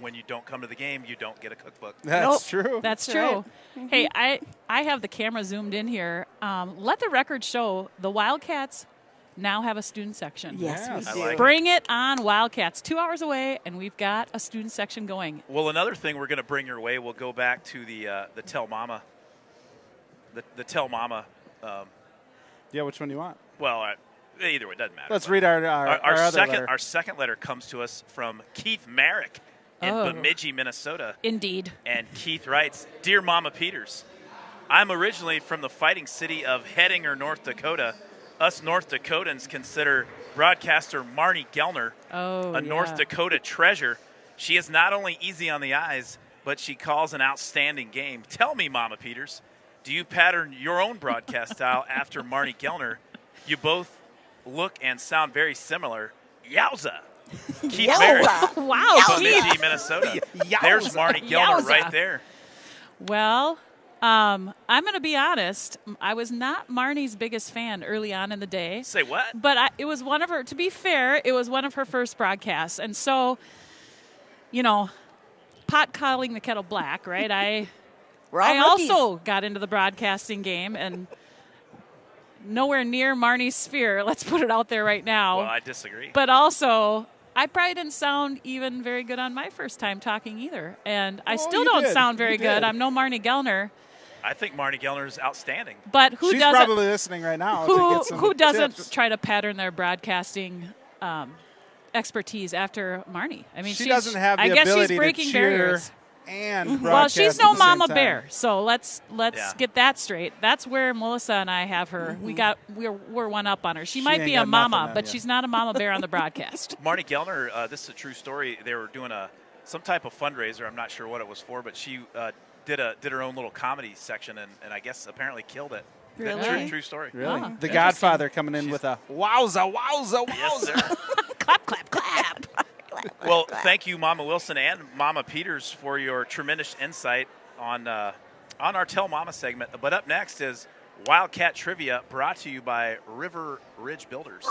when you don't come to the game, you don't get a cookbook. That's true. That's That's true. right. Hey, I have the camera zoomed in here. Let the record show the Wildcats now have a student section. Yes, Yes. I we do. like it. Bring it on, Wildcats. 2 hours away, and we've got a student section going. Well, another thing we're going to bring your way, we'll go back to the Tell Mama. The Tell Mama. Yeah, which one do you want? Well, either way, it doesn't matter. Let's But read our other second letter. our second letter comes to us from Keith Merrick in Oh. Bemidji, Minnesota. Indeed. And Keith writes, "Dear Mama Peters, I'm originally from the fighting city of Hettinger, North Dakota. Us North Dakotans consider broadcaster Marnie Gellner Oh, a North Dakota treasure. She is not only easy on the eyes, but she calls an outstanding game. Tell me, Mama Peters, do you pattern your own broadcast style after Marnie Gellner? You both look and sound very similar. Yowza." Keith Yowza. Merrick, Wow, Keith. Bemidji, Minnesota. There's Marnie Gellner Yowza. right there. Well, I'm going to be honest. I was not Marnie's biggest fan early on in the day. Say what? But it was one of her, to be fair, it was one of her first broadcasts. And so, pot calling the kettle black, right? I We're all rookies. also got into the broadcasting game and nowhere near Marnie's sphere. Let's put it out there right now. Well, I disagree. But also, I probably didn't sound even very good on my first time talking either. And I still you don't did. sound very You good. did. I'm no Marnie Gellner. I think Marnie Gellner is outstanding. But who She's doesn't probably listening right now. to get some who doesn't tips. try to pattern their broadcasting expertise after Marnie? I mean, She she's, doesn't have the I guess ability she's breaking to cheer barriers. and Well, broadcast she's at no the same mama time. bear. So let's Yeah. get that straight. That's where Melissa and I have her. We're one up on her. She might ain't be got a mama, nothing on but ya. she's not a mama bear on the broadcast. Marnie Gellner, this is a true story. They were doing some type of fundraiser. I'm not sure what it was for, but she did her own little comedy section, and I guess apparently killed it. Really? True story. Really? Oh, The Godfather coming in with a wowza, wowza, Yes, wowza. sir. clap, clap, clap. Well, thank you, Mama Wilson and Mama Peters, for your tremendous insight on our Tell Mama segment. But up next is Wildcat Trivia, brought to you by River Ridge Builders.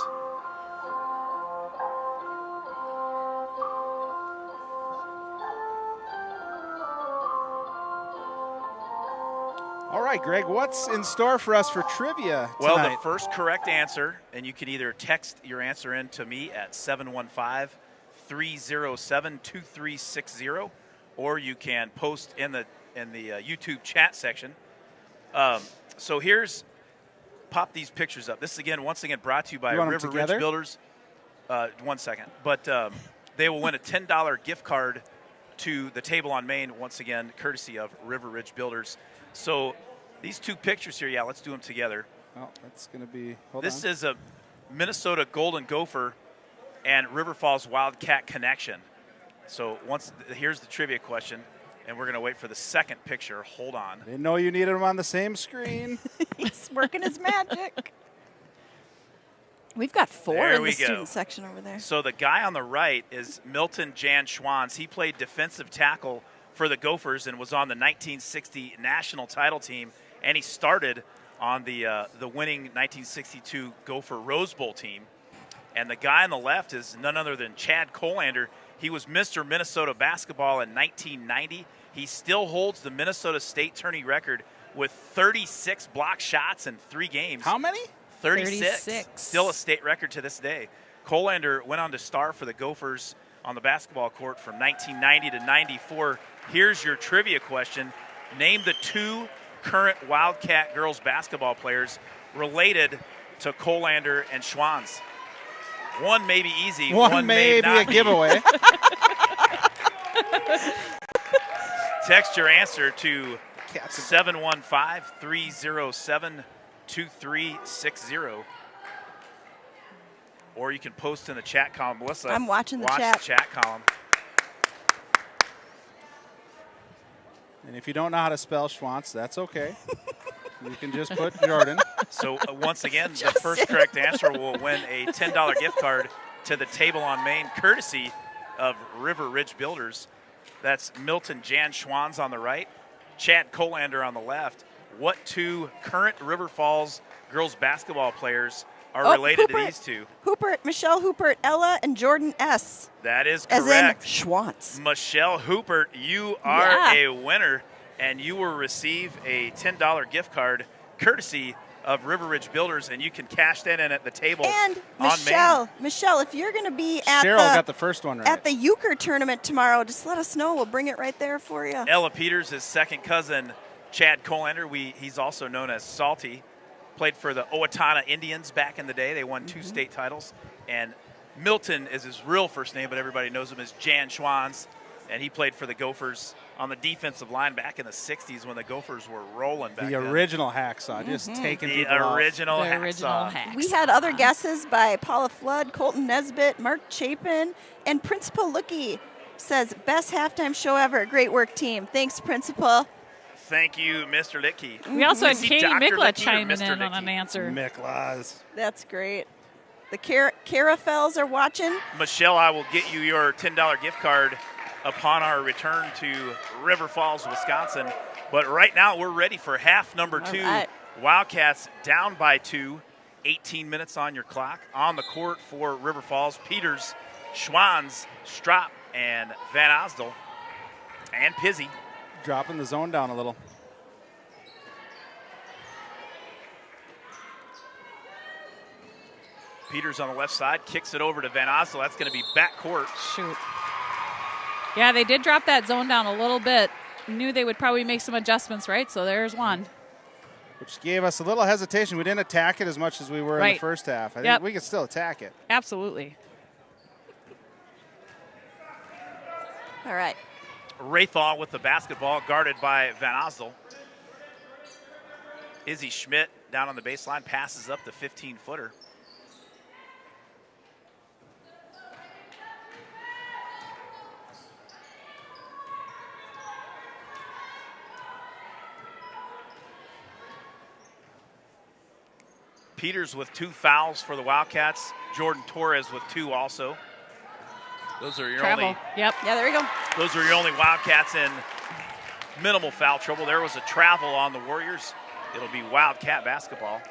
All right, Greg, what's in store for us for trivia Well, tonight? the first correct answer, and you can either text your answer in to me at 715-307-2360, or you can post in the YouTube chat section. So pop these pictures up. This is once again brought to you by You want 'em River together? Ridge Builders. 1 second, but they will win a $10 gift card to the Table on Main, once again, courtesy of River Ridge Builders. So these two pictures here, let's do them together. Oh, that's going to be. Hold This on. is a Minnesota Golden Gopher and River Falls Wildcat connection. So here's the trivia question, and we're going to wait for the second picture. Hold on. Didn't know you needed them on the same screen. He's working his magic. We've got 4 There in we the go. student section over there. So the guy on the right is Milton Jan Schwanz. He played defensive tackle for the Gophers and was on the 1960 national title team, and he started on the winning 1962 Gopher Rose Bowl team. And the guy on the left is none other than Chad Colander. He was Mr. Minnesota basketball in 1990. He still holds the Minnesota State tourney record with 36 block shots in 3 games. How many? 36. 36. Still a state record to this day. Colander went on to star for the Gophers on the basketball court from 1990 to 94. Here's your trivia question. Name the 2 current Wildcat girls basketball players related to Colander and Schwanz. One may be easy. One may be a not be. giveaway. Text your answer to Cats. 715-307-2360. Or you can post in the chat column. Melissa, I'm watching the watch chat. the chat column. And if you don't know how to spell Schwantz, that's okay. You can just put Jordan. So once again, the first correct answer will win a $10 gift card to the Table on Main, courtesy of River Ridge Builders. That's Milton Jan Schwanz on the right, Chad Colander on the left. What 2 current River Falls girls basketball players are related to these 2? Hoopert, Michelle Hoopert, Ella, and Jordan S. That is As correct. in Schwantz. Michelle Hoopert, you are Yeah. a winner, and you will receive a $10 gift card courtesy of River Ridge Builders, and you can cash that in at the table And on Michelle, if you're going to be at Cheryl got the first one right. at the euchre tournament tomorrow, just let us know. We'll bring it right there for you. Ella Peters, his second cousin, Chad Colander. He's also known as Salty. Played for the Owatonna Indians back in the day. They won 2 state titles. And Milton is his real first name, but everybody knows him as Jan Schwanz. And he played for the Gophers on the defensive line back in the 60s when the Gophers were rolling back The then. original hacksaw, just taking The people out. original The hacksaw. original hack. We had other guesses by Paula Flood, Colton Nesbitt, Mark Chapin, and Principal Lookie says, best halftime show ever. Great work, team. Thanks, Principal. Thank you, Mr. Lickey. We also had Is he Katie Dr. Mikla Lickey or chiming Mr. in on an Lickey? answer. Miklas. That's great. The Carafels are watching. Michelle, I will get you your $10 gift card upon our return to River Falls, Wisconsin. But right now, we're ready for half number 2. right. Wildcats down by 2. 18 minutes on your clock. On the court for River Falls, Peters, Schwanz, Strop, and Van Osdel. And Pizzy. Dropping the zone down a little. Peters on the left side, kicks it over to Van Osel. That's going to be backcourt. Shoot. Yeah, they did drop that zone down a little bit. Knew they would probably make some adjustments, right? So there's one. Which gave us a little hesitation. We didn't attack it as much as we were in the first half. I think we could still attack it. Absolutely. All right. Rathall with the basketball, guarded by Van Osel. Izzy Schmidt down on the baseline, passes up the 15-footer. Peters with 2 fouls for the Wildcats. Jordan Torres with 2 also. Those are your only. Yeah, there we go. Those are your only Wildcats in minimal foul trouble. There was a travel on the Warriors. It'll be Wildcat basketball.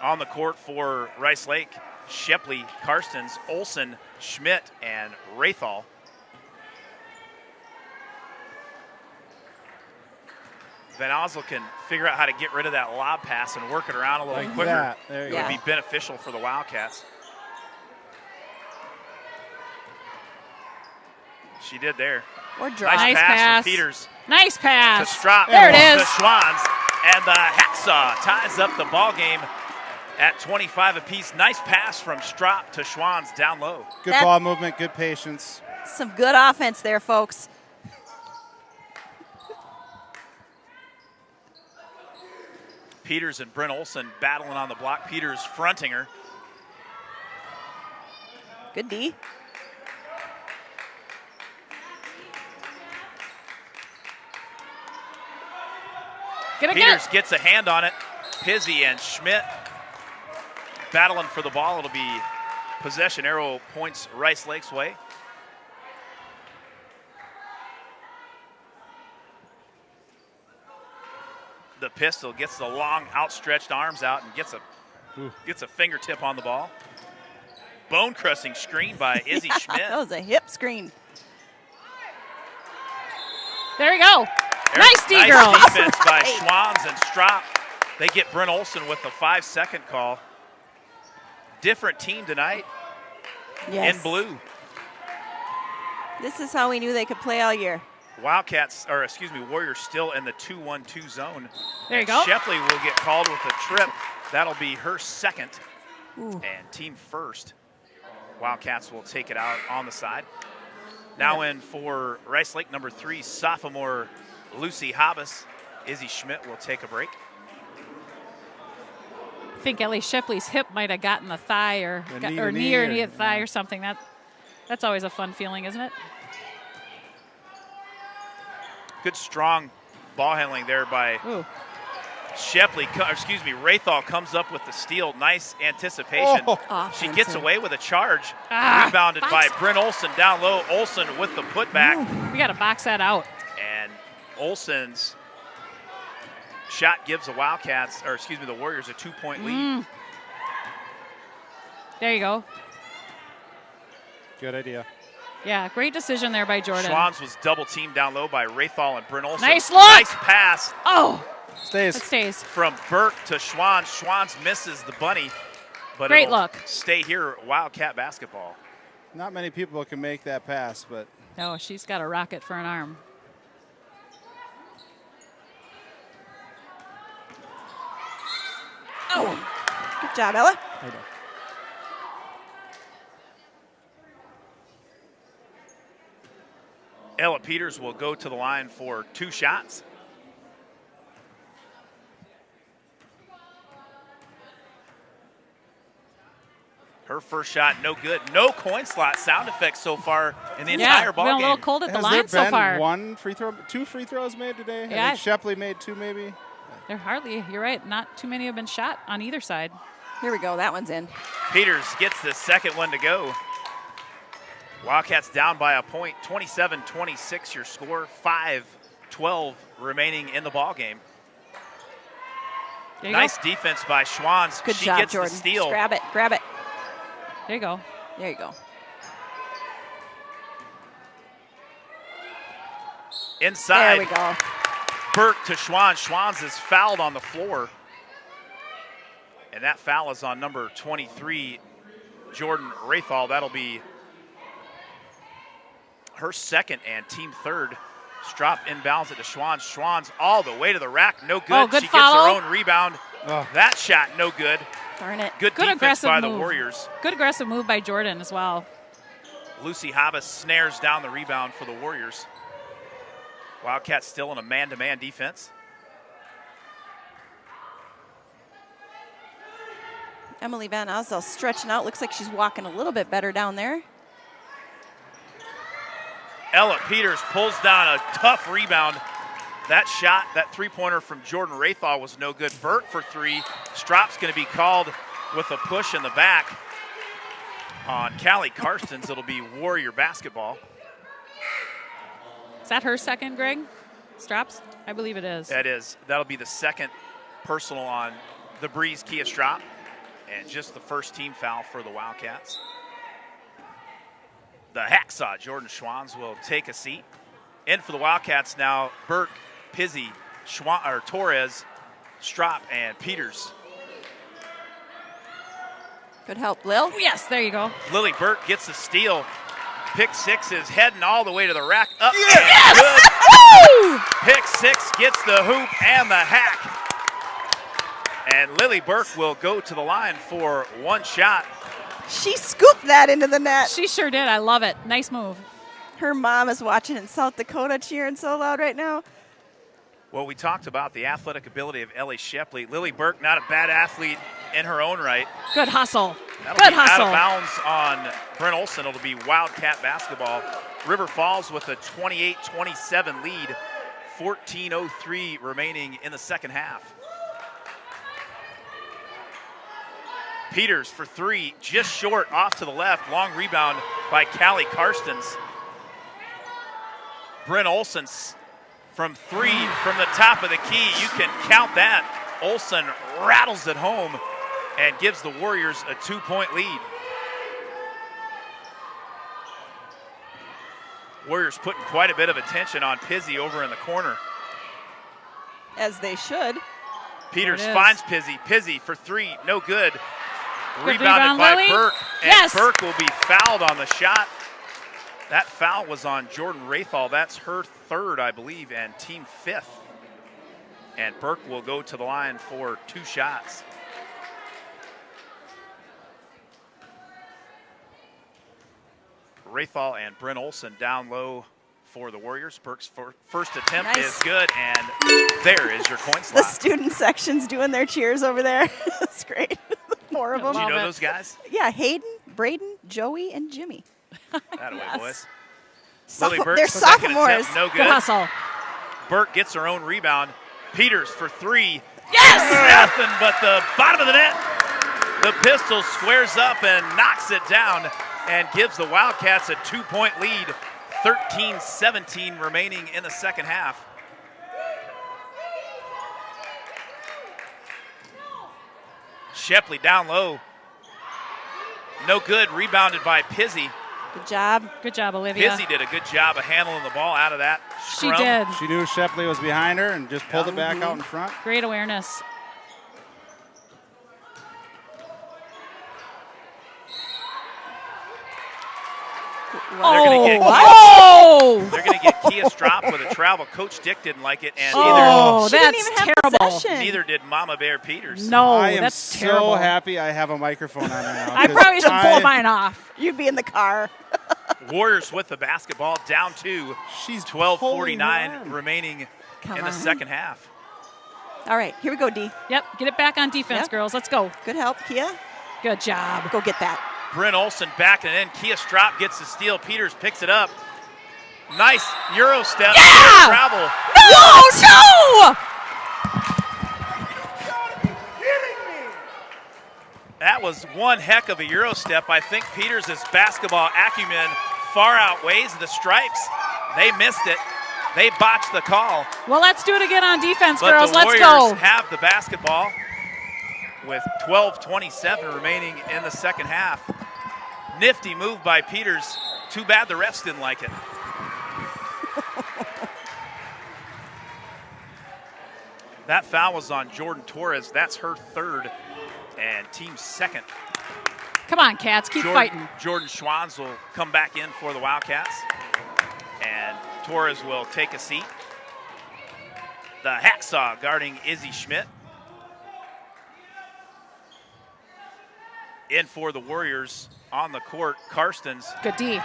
On the court for Rice Lake, Shepley, Karstens, Olsen, Schmidt, and Rathall. Van Osel can figure out how to get rid of that lob pass and work it around a little quicker. That. There you it go. would be beneficial for the Wildcats. She did there. Or drop. Nice pass from Peters. Nice pass. To Strop. There it is. To Schwans. And the Hacksaw ties up the ball game at 25 apiece. Nice pass from Strop to Schwans down low. Good ball movement, good patience. Some good offense there, folks. Peters and Brent Olsen battling on the block. Peters fronting her. Good D. Peters gets a hand on it. Pizzy and Schmidt battling for the ball. It'll be possession arrow points Rice Lake's way. The pistol gets the long outstretched arms out and gets a fingertip on the ball. Bone crushing screen by Izzy Schmidt. That was a hip screen. There you go. Nice D, girls. Nice defense by Schwans and Strop. They get Brent Olsen with the 5-second call. Different team tonight Yes. in blue. This is how we knew they could play all year. Warriors still in the 2-1-2 zone. There you go. Shepley will get called with a trip. That'll be her second. Ooh. And team first. Wildcats will take it out on the side. Now in for Rice Lake, number 3, sophomore Lucy Hobbs. Izzy Schmidt will take a break. I think Ellie Shepley's hip might have gotten the thigh or knee or thigh or something. That's always a fun feeling, isn't it? Good strong ball handling there by Shepley. Rathall comes up with the steal. Nice anticipation. She gets away with a charge. Rebounded by Brent Olsen down low. Olsen with the putback. We got to box that out. And Olsen's shot gives the the Warriors a 2-point lead. There you go. Good idea. Yeah, great decision there by Jordan. Schwans was double teamed down low by Rathall and Brent Olsen. Nice look. Nice pass. Oh. Stays. It stays. From Burke to Schwans. Schwans misses the bunny. But great it'll look. Stay here, Wildcat basketball. Not many people can make that pass, but. Oh, she's got a rocket for an arm. Oh. Good job, Ella. Ella Peters will go to the line for 2 shots. Her first shot, no good. No coin slot sound effects so far in the entire ball game. game. A little cold at the Has line there so far. been one free throw, 2 free throws made today? Yeah. I think Shepley made 2 maybe. They're hardly, you're right, not too many have been shot on either side. Here we go, that one's in. Peters gets the second one to go. Wildcats down by a point, 27-26 your score, 5:12 remaining in the ball game. Nice defense by Schwans. Good she job, gets Jordan. the steal. Just grab it, grab it. There you go. There you go. Inside. There we go. Burke to Schwanz. Schwanz is fouled on the floor. And that foul is on number 23, Jordan Rathal. That'll be her second and team third. Strop inbounds it to Schwanz. Schwanz all the way to the rack. No good. Oh, good she follow. gets her own rebound. Oh. That shot, no good. Darn it. Good Good defense aggressive by the move. Warriors. Good aggressive move by Jordan as well. Lucy Habas snares down the rebound for the Warriors. Wildcats still in a man-to-man defense. Emily Van Osdell stretching out. Looks like she's walking a little bit better down there. Ella Peters pulls down a tough rebound. That shot, that three-pointer from Jordan Rathal was no good. Burke for three. Strop's going to be called with a push in the back on Callie Karstens. It'll be Warrior basketball. Is that her second, Greg? Strops? I believe it is. That is. That'll be the second personal on the Breeze Kia Strop, and just the first team foul for the Wildcats. The hacksaw, Jordan Schwanz, will take a seat. In for the Wildcats now, Burke, Pizzi, Torres, Strop, and Peters. Good help, Lil. Yes, there you go. Lily Burke gets the steal. Pick six is heading all the way to the rack. Up Yes! and Woo! good. Pick six gets the hoop and the hack. And Lily Burke will go to the line for one shot. She scooped that into the net. She sure did. I love it. Nice move. Her mom is watching in South Dakota cheering so loud right now. Well, we talked about the athletic ability of Ellie Shepley. Lily Burke, not a bad athlete in her own right. Good hustle. That'll Good be hustle. out of bounds on Brent Olson. It'll be Wildcat basketball. River Falls with a 28-27 lead. 14:03 remaining in the second half. Peters for three, just short, off to the left. Long rebound by Callie Karstens. Brent Olson from three from the top of the key. You can count that. Olson rattles it home and gives the Warriors a 2-point lead. Warriors putting quite a bit of attention on Pizzi over in the corner. As they should. Peters There it is. finds Pizzi. Pizzi for three, no good. Good Rebounded rebound, by Lily. Burke, and Yes. Burke will be fouled on the shot. That foul was on Jordan Rathal. That's her third, I believe, and team fifth. And Burke will go to the line for two shots. Rathal and Brent Olson down low for the Warriors. Burke's first attempt Nice. is good, and there is your coin The slot. student section's doing their cheers over there. That's great. Four of Do them. you Love know it. those guys? Yeah, Hayden, Braden, Joey, and Jimmy. That away, Yes. boys. Sopho- Lily Burke's they're second sophomores. attempt, no Good good. hustle. Burke gets her own rebound. Peters for three. Yes! Nothing but the bottom of the net. The pistol squares up and knocks it down and gives the Wildcats a 2-point lead. 13-17 remaining in the second half. Shepley down low. No good. Rebounded by Pizzi. Good job. Good job, Olivia. Pizzi did a good job of handling the ball out of that She scrum. did. She knew Shepley was behind her and just pulled it back out in front. Great awareness. They're gonna get Oh! They're going to get Kia Strop with a travel. Coach Dick didn't like it, and Oh, She didn't that's even have terrible. possession. neither did Mama Bear Peters. No, I am that's so terrible. happy I have a microphone on right now. I 'cause probably should pull I- mine off. You'd be in the car. Warriors with the basketball, down to She's 12:49 pulling her arm. remaining Come in the on. second half. All right, here we go, D. Yep, get it back on defense, Yep. girls. Let's go. Good help, Kia. Good job. Go get that. Brent Olson backing it in. Kia Strop gets the steal. Peters picks it up. Nice Euro step. Yeah! Travel. No, no! That was one heck of a Euro step. I think Peters' basketball acumen far outweighs the stripes. They missed it. They botched the call. Well, let's do it again on defense, But girls. the Let's Warriors go. have the basketball with 12:27 remaining in the second half. Nifty move by Peters. Too bad the refs didn't like it. That foul was on Jordan Torres. That's her third and team's second. Come on, Cats, keep fighting. Jordan Schwanz will come back in for the Wildcats. And Torres will take a seat. The Hacksaw guarding Izzy Schmidt. In for the Warriors on the court, Karstens. Good D.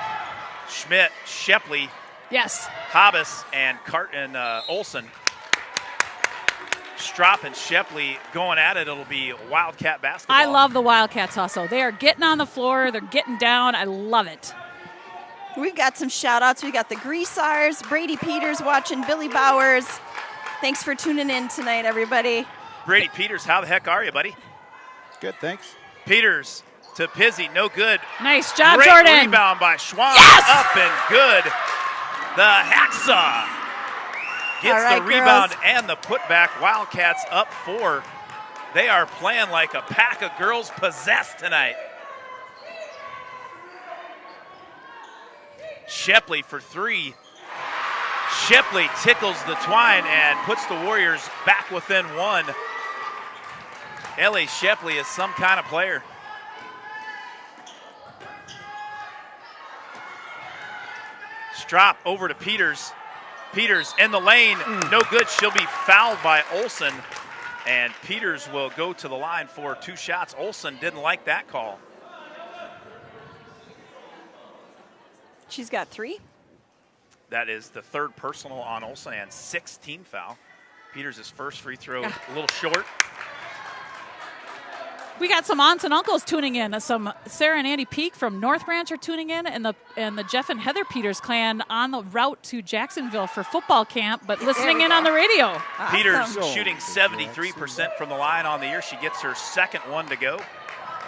Schmidt, Shepley, Yes. Hobbs, and Olsen. Strop and Shepley going at it. It'll be Wildcat basketball. I love the Wildcats hustle. They are getting on the floor. They're getting down. I love it. We've got some shout-outs. We got the Greasars, Brady Peters watching, Billy Bowers. Thanks for tuning in tonight, everybody. Brady Peters, how the heck are you, buddy? Good, thanks. Peters to Pizzi, no good. Nice job, Great Jordan. rebound by Schwann. Yes! Up and good. The Hacksaw gets All right, the rebound girls. and the putback. Wildcats up 4. They are playing like a pack of girls possessed tonight. Shepley for 3. Shepley tickles the twine and puts the Warriors back within 1. Ellie Shepley is some kind of player. Strop over to Peters. Peters in the lane, no good. She'll be fouled by Olsen. And Peters will go to the line for 2 shots. Olsen didn't like that call. She's got 3. That is the 3rd personal on Olsen and 6th team foul. Peters' first free throw a little short. We got some aunts and uncles tuning in. Some Sarah and Andy Peak from North Branch are tuning in, and the Jeff and Heather Peters clan on the route to Jacksonville for football camp, but listening in on the radio. Peters shooting 73% from the line on the year. She gets her second one to go,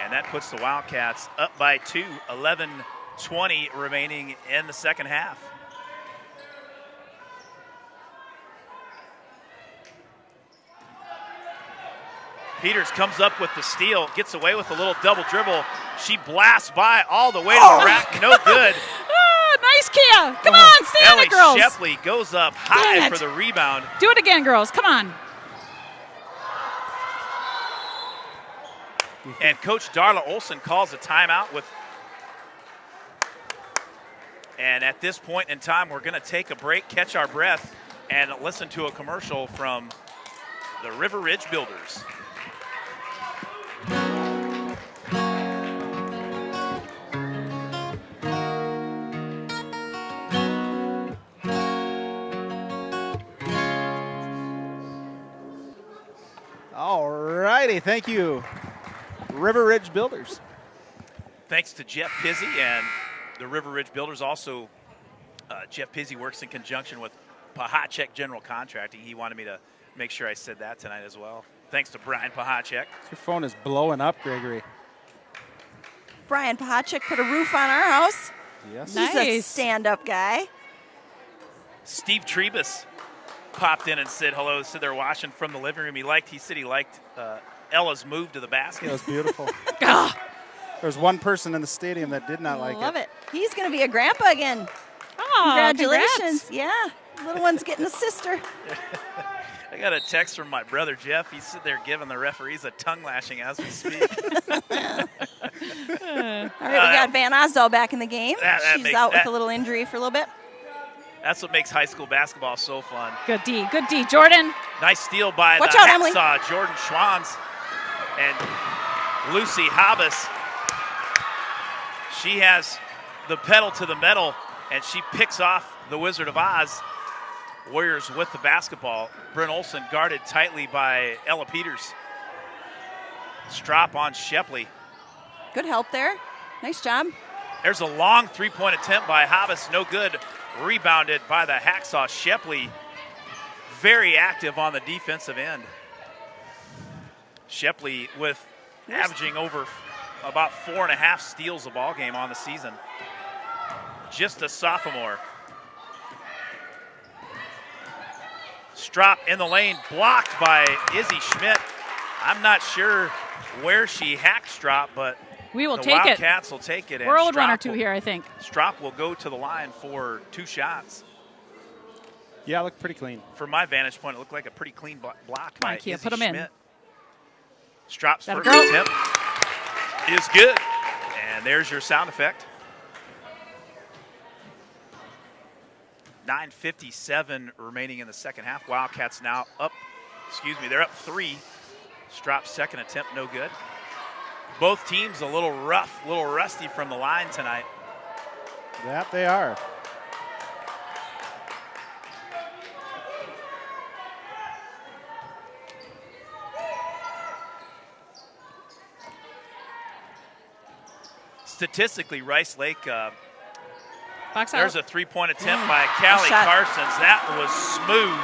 and that puts the Wildcats up by 2. 11:20 remaining in the second half. Peters comes up with the steal, gets away with a little double dribble. She blasts by all the way to the rack, no good. Nice, Kia. Come on, stay on Ellie it, girls. Shepley goes up high for the rebound. Do it again, girls. Come on. And Coach Darla Olsen calls a timeout and at this point in time, we're going to take a break, catch our breath, and listen to a commercial from the River Ridge Builders. All righty, thank you, River Ridge Builders. Thanks to Jeff Pizzi and the River Ridge Builders. Also, Jeff Pizzi works in conjunction with Pahacek General Contracting. He wanted me to make sure I said that tonight as well. Thanks to Brian Pahacek. Your phone is blowing up, Gregory. Brian Pahacek put a roof on our house. Yes. He's a Nice. stand-up guy. Steve Trebus popped in and said hello. Said they're watching from the living room. He said he liked Ella's move to the basket. It was beautiful. Ah, There was one person in the stadium that did not like Love it. He's going to be a grandpa again. oh, Congratulations. congrats. Yeah. Little one's getting a sister. I got a text from my brother Jeff. He's sitting there giving the referees a tongue lashing as we speak. All right, we got Van Osdal back in the game. That She's makes- out with that- a little injury for a little bit. That's what makes high school basketball so fun. Good D. Good D. Jordan. Nice steal by Watch the out, Emily. Hacksaw, Jordan Schwanz and Lucy Hobbs. She has the pedal to the metal, and she picks off the Wizard of Oz. Warriors with the basketball. Bryn Olsen guarded tightly by Ella Peters. Strop on Shepley. Good help there. Nice job. There's a long three-point attempt by Hobbs, no good. Rebounded by the Hacksaw. Shepley very active on the defensive end. Shepley with averaging over about 4.5 steals a ball game on the season. Just a sophomore. Strop in the lane, blocked by Izzy Schmidt. I'm not sure where she hacked Strop, but We will the take it. Wildcats will take it. and We're owed one or Strop two will- here, I think. Strop will go to the line for 2 shots. Yeah, it looked pretty clean. From my vantage point, it looked like a pretty clean block by Kia, Izzy put 'em in. Schmidt. Strop's That'll first go. attempt is good. And there's your sound effect. 9:57 remaining in the second half. Wildcats now up, they're up 3. Strop's second attempt, no good. Both teams a little rough, a little rusty from the line tonight. That they are. Statistically, Rice Lake, Box out. there's a 3-point attempt by Callie shot. Karstens. That was smooth.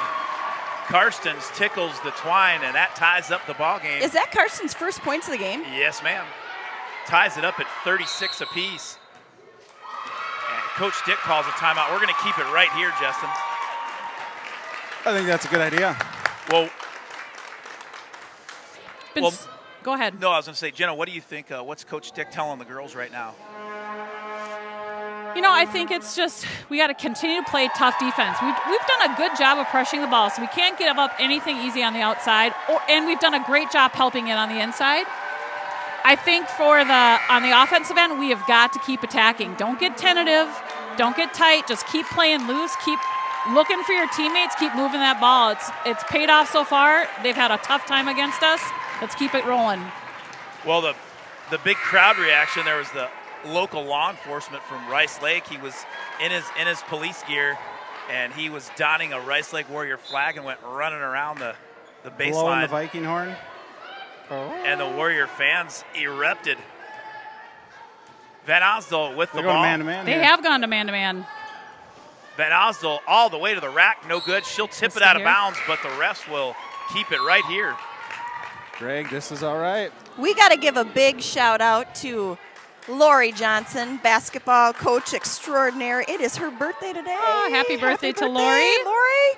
Karstens tickles the twine, and that ties up the ball game. Is that Carson's first points of the game? Yes, ma'am. Ties it up at 36 apiece. And Coach Dick calls a timeout. We're going to keep it right here, Justin. I think that's a good idea. Well, Go ahead. no, I was going to say, Jenna, what do you think? What's Coach Dick telling the girls right now? You know, I think it's just we got to continue to play tough defense. We've done a good job of pressuring the ball, so we can't give up anything easy on the outside. And we've done a great job helping it on the inside. I think on the offensive end, we have got to keep attacking. Don't get tentative. Don't get tight. Just keep playing loose. Keep looking for your teammates. Keep moving that ball. It's paid off so far. They've had a tough time against us. Let's keep it rolling. Well, the big crowd reaction, there was the local law enforcement from Rice Lake. He was in his police gear, and he was donning a Rice Lake Warrior flag and went running around the Blowing baseline. the Viking horn. And the Warrior fans erupted. Van Osdol with the They're going ball. man-to-man They here. have gone to man-to-man. Van Osdol all the way to the rack, no good. She'll tip Let's it see out of here. bounds, but the refs will keep it right here. Greg, this is all right. We got to give a big shout out to Lori Johnson, basketball coach extraordinaire. It is her birthday today. Oh, happy birthday to Lori. Lori.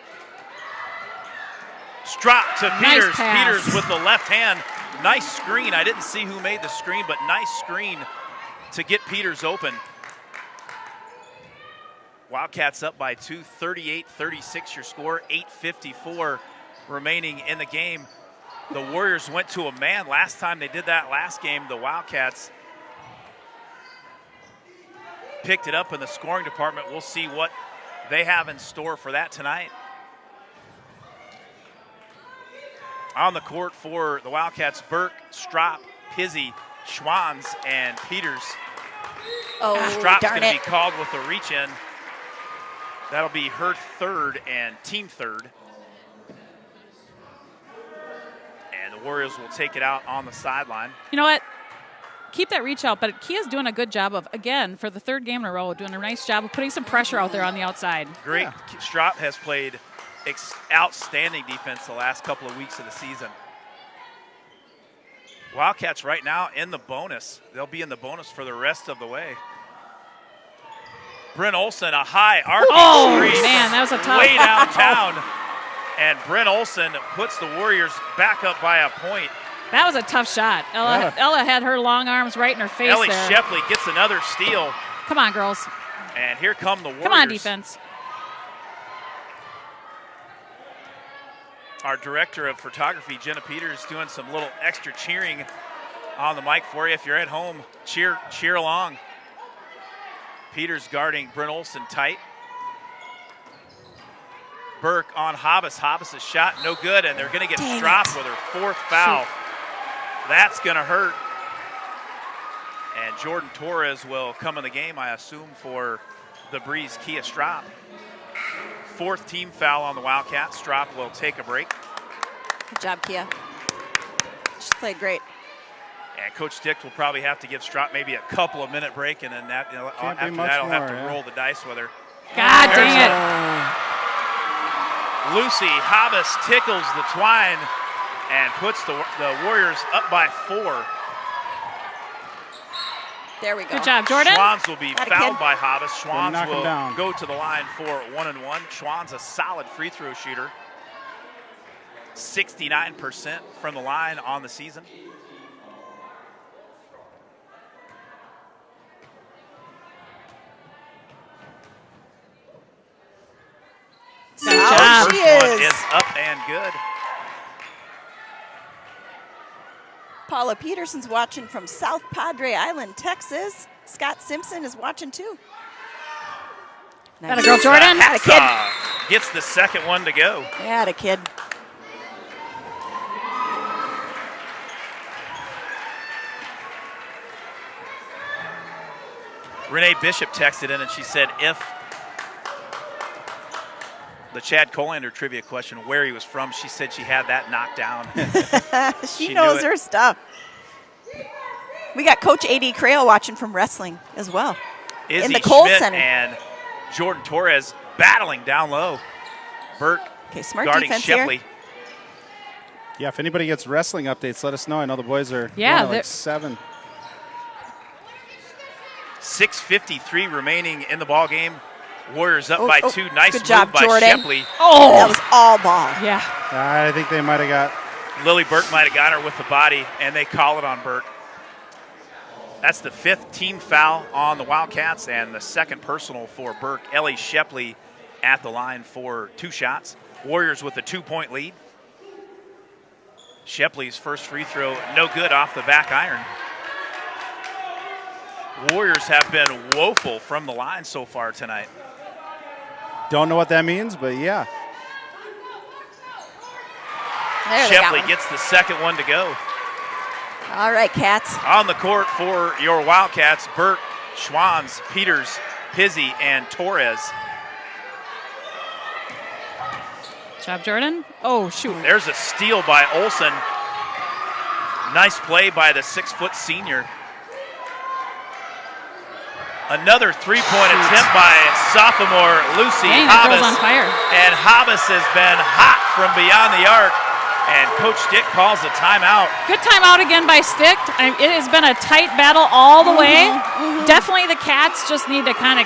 Strop to Nice Peters. pass. Peters with the left hand. Nice screen. I didn't see who made the screen, but nice screen to get Peters open. Wildcats up by 2, 38-36 your score, 8:54 remaining in the game. The Warriors went to a man last time they did that last game. The Wildcats picked it up in the scoring department. We'll see what they have in store for that tonight. On the court for the Wildcats, Burke, Strop, Pizzy, Schwanz, and Peters. Oh, Strop's darn going to it. be called with a reach-in. That'll be her third and team third. And the Warriors will take it out on the sideline. You know what? Keep that reach out, but Kia's doing a good job of, again, for the third game in a row, doing a nice job of putting some pressure out there on the outside. Great. Strop has played outstanding defense the last couple of weeks of the season. Wildcats right now in the bonus. They'll be in the bonus for the rest of the way. Bryn Olsen, a high arcing Oh, three man, that was a tough. way downtown. And Bryn Olsen puts the Warriors back up by a point. That was a tough shot. Ella had her long arms right in her face Ellie there. Shepley gets another steal. Come on, girls. And here come the Warriors. Come on, defense. Our director of photography, Jenna Peters, doing some little extra cheering on the mic for you. If you're at home, cheer along. Peters guarding Bryn Olsen tight. Burke on Hobbs. Hobbs' shot no good, and they're going to get Strop with her fourth foul. That's going to hurt. And Jordan Torres will come in the game, I assume, for the Breeze Kia Strop. Fourth team foul on the Wildcats. Strop will take a break. Good job, Kia. She played great. And Coach Dick will probably have to give Strop maybe a couple of minute break, and then that, Can't be after much that, he'll have more, to yeah. roll the dice with her. God There's dang it. Lucy Hobbs tickles the twine and puts the Warriors up by 4. There we go. Good job, Jordan. Schwanz will be Atta fouled kid. by Hobbs. Schwanz knock him will down. go to the line for 1-and-1. Schwanz, a solid free throw shooter. 69% from the line on the season. Good job. That one is. is up and good. Paula Peterson's watching from South Padre Island, Texas. Scott Simpson is watching too. Atta girl, Jordan. Atta kid. Gets the second one to go. Atta kid. Renee Bishop texted in and she said if the Chad Colander trivia question, where he was from, she said she had that knocked down. she knows her stuff. We got Coach A.D. Crail watching from wrestling as well. Izzy in the Cole Schmidt Center. And Jordan Torres battling down low. Burke Smart guarding defense Shepley. here. Yeah, if anybody gets wrestling updates, let us know. I know the boys are like 7. 6:53 remaining in the ball game. Warriors up by 2. Nice good move job, by Jordan. Shepley. Oh, that was all ball. Yeah. I think they might have got. Lily Burke might have got her with the body, and they call it on Burke. That's the 5th team foul on the Wildcats and the 2nd personal for Burke. Ellie Shepley at the line for 2 shots. Warriors with a 2-point lead. Shepley's first free throw, no good off the back iron. Warriors have been woeful from the line so far tonight. Don't know what that means, but yeah. There they got Shepley one. gets the second one to go. All right, Cats. On the court for your Wildcats, Burke, Schwanz, Peters, Pizzi, and Torres. Job, Jordan. Oh, shoot. There's a steal by Olsen. Nice play by the 6-foot senior. Another 3-point attempt by sophomore Lucy Dang, that girl's Hobbs. on fire. And Hobbs has been hot from beyond the arc. And Coach Stick calls a timeout. Good timeout again by Stick. It has been a tight battle all the way. Definitely the Cats just need to kind of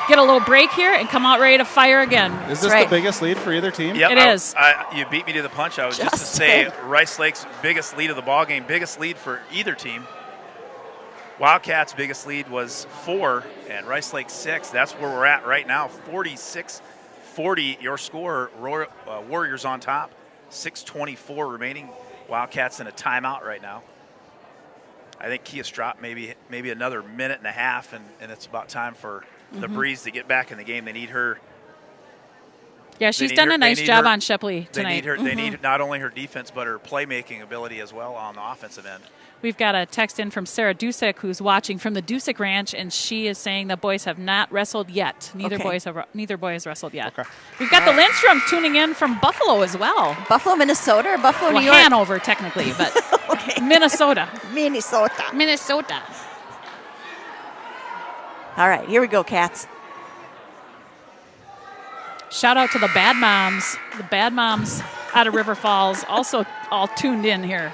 get a little break here and come out ready to fire again. Is this the biggest lead for either team? Yep, It is. You beat me to the punch. I was just to say Rice Lake's biggest lead of the ball game, biggest lead for either team. Wildcats' biggest lead was 4, and Rice Lake 6. That's where we're at right now. 46-40, your score. Warriors on top. 6:24 remaining. Wildcats in a timeout right now. I think Kia Strop maybe another minute and a half, and it's about time for the Breeze to get back in the game. They need her. Yeah, she's done a nice job on Shepley tonight. They need not only her defense, but her playmaking ability as well on the offensive end. We've got a text in from Sarah Dusick, who's watching from the Dusick Ranch, and she is saying the boys have not wrestled yet. Neither boy has wrestled yet. Okay. We've got the Lindstroms tuning in from Buffalo as well. Buffalo, Minnesota, or Buffalo, New York? Hanover, technically, but Minnesota. Minnesota. All right, here we go, Cats. Shout out to the Bad Moms. The Bad Moms out of River Falls also all tuned in here.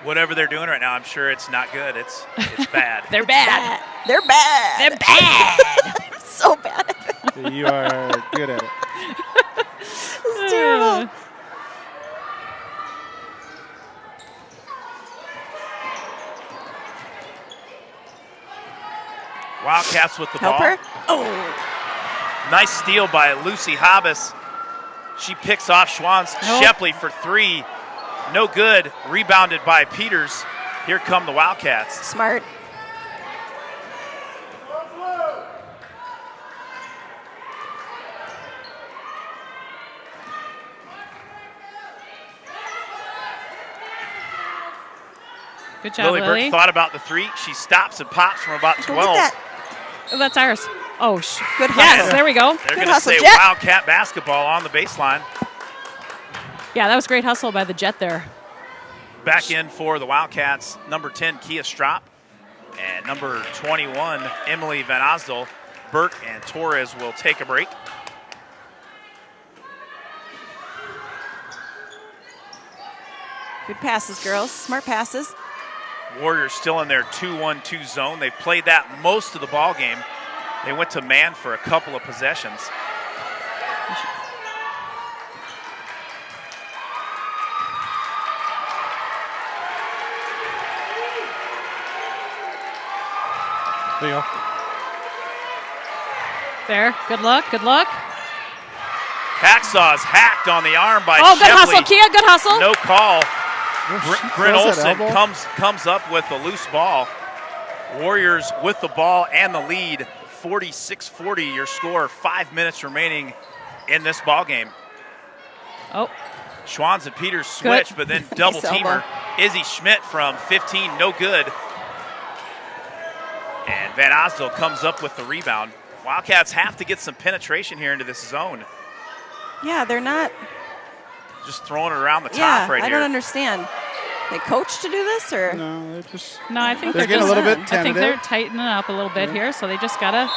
Whatever they're doing right now, I'm sure it's not good. It's bad. They're bad. They're bad. They're bad. So bad. You are good at it. It's terrible. Wildcats with the Help ball. her. Oh. Nice steal by Lucy Hobbs. She picks off Schwanz. Shepley for 3. No good. Rebounded by Peters. Here come the Wildcats. Smart. Good job, Lily Lily. Burke thought about the 3. She stops and pops from about 12. Look at that. Oh, that's ours. Oh, good hustle. Yes, there we go. They're going to hustle, say Jet. Wildcat basketball on the baseline. Yeah, that was great hustle by the Jet there. Back in for the Wildcats, number 10, Kia Strop, and number 21, Emily Van Osdel. Burke and Torres will take a break. Good passes, girls. Smart passes. Warriors still in their 2-1-2 zone. They've played that most of the ball game. They went to man for a couple of possessions. There you go. There. Good look. Good look. Hacksaw's hacked on the arm by Oh, good Shepley. hustle, Kia. Good hustle. No call. Brent Close that Olson elbow. comes up with the loose ball. Warriors with the ball and the lead, 46-40 your score, 5 minutes remaining in this ball game. Oh, Schwans and Peters switch, but then double Nice teamer. elbow. Izzy Schmidt from 15, no good. And Van Osdale comes up with the rebound. Wildcats have to get some penetration here into this zone. Yeah, they're not. Just throwing it around the top Yeah, right I here. don't understand. They coach to do this, or No, they're just. no, I think They're they're getting just a little bit I think they're tentative. tightening up a little bit here, so they just gotta.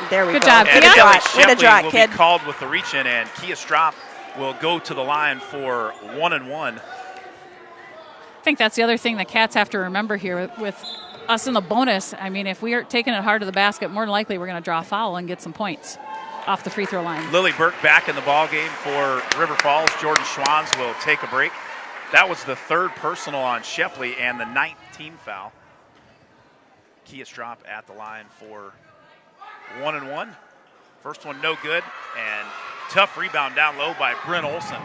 there we Good go. job, Way Kia. to And draw Ellie it. Way to Shepley draw it, will kid. be called with the reach in, and Kia Strop will go to the line for 1-1. I think that's the other thing the Cats have to remember here with us in the bonus. I mean, if we are taking it hard to the basket, more than likely we're going to draw a foul and get some points off the free throw line. Lily Burke back in the ball game for River Falls. Jordan Schwans will take a break. That was the third personal on Shepley and the 19th foul. Kia Strop at the line for 1-1. First one no good, and tough rebound down low by Brent Olson.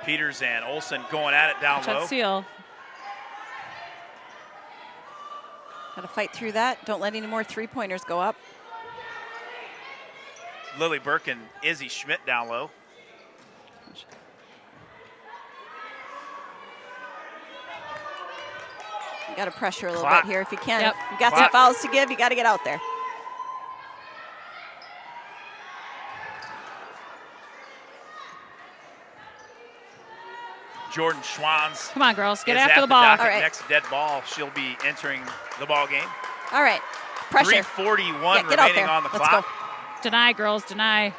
Peters and Olson going at it down low. Shot seal. Got to fight through that. Don't let any more three-pointers go up. Lily Burke and Izzy Schmidt down low. You got to pressure a little Clock. bit here if you can. Yep. If you got Clock. some fouls to give, you got to get out there. Jordan Schwans Come on, girls, get is after at the ball. docket All right. next dead ball. She'll be entering the ball game. All right, pressure. 3:41 Yeah, get out remaining there. on the Let's clock. go. Deny, girls, deny.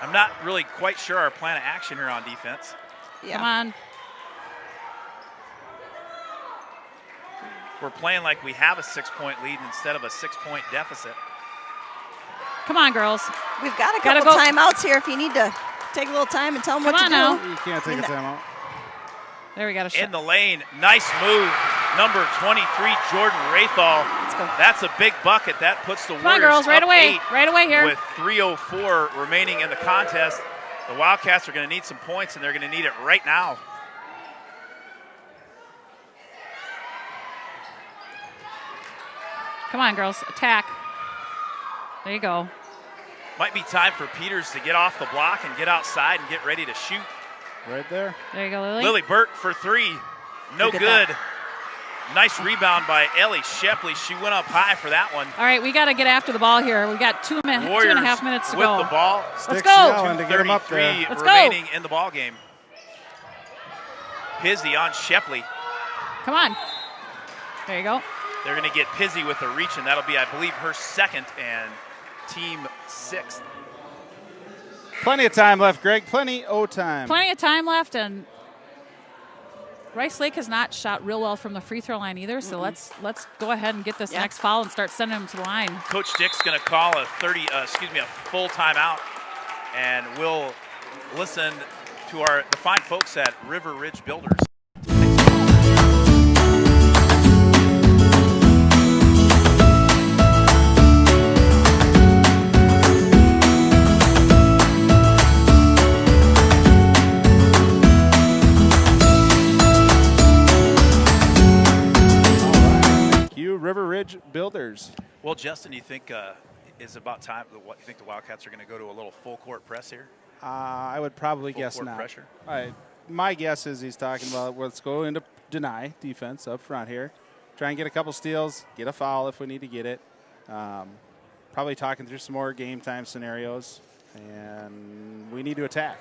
I'm not really quite sure our plan of action here on defense. Yeah. Come on. We're playing like we have a 6-point lead instead of a 6-point deficit. Come on, girls. We've got a Gotta couple go. timeouts here if you need to take a little time and tell them what Come to on do. now. You can't take a timeout. There we got a In shot. the lane, nice move. Number 23, Jordan Rathall. Let's go. That's a big bucket. That puts the Come on, Warriors girls, right up away. 8 Right away here. with 3:04 remaining in the contest. The Wildcats are going to need some points, and they're going to need it right now. Come on, girls, attack. There you go. Might be time for Peters to get off the block and get outside and get ready to shoot. Right there. There you go, Lily. Lily Burke for 3. No Look at good. that. Nice rebound by Ellie Shepley. She went up high for that one. All right, we got to get after the ball here. We've got 2 and Warriors a half minutes to with go. the ball. Let's Sticks go. yelling to get him up there. 33 Let's go. remaining in the ball game. Pizzy on Shepley. Come on. There you go. They're going to get Pizzy with a reach, and that'll be, I believe, her second and team 6th. Plenty of time left, Greg. Plenty of time. Plenty of time left, and Rice Lake has not shot real well from the free throw line either. So let's go ahead and get this Yeah. next foul and start sending them to the line. Coach Dick's going to call a full timeout, and we'll listen to the fine folks at River Ridge Builders. Thank you, River Ridge Builders. Well, Justin, you think is about time? What you think the Wildcats are going to go to a little full court press here? I would probably Full guess court not. pressure? My guess is he's talking about let's go into deny defense up front here. Try and get a couple steals, get a foul if we need to get it. Probably talking through some more game time scenarios, and we need to attack.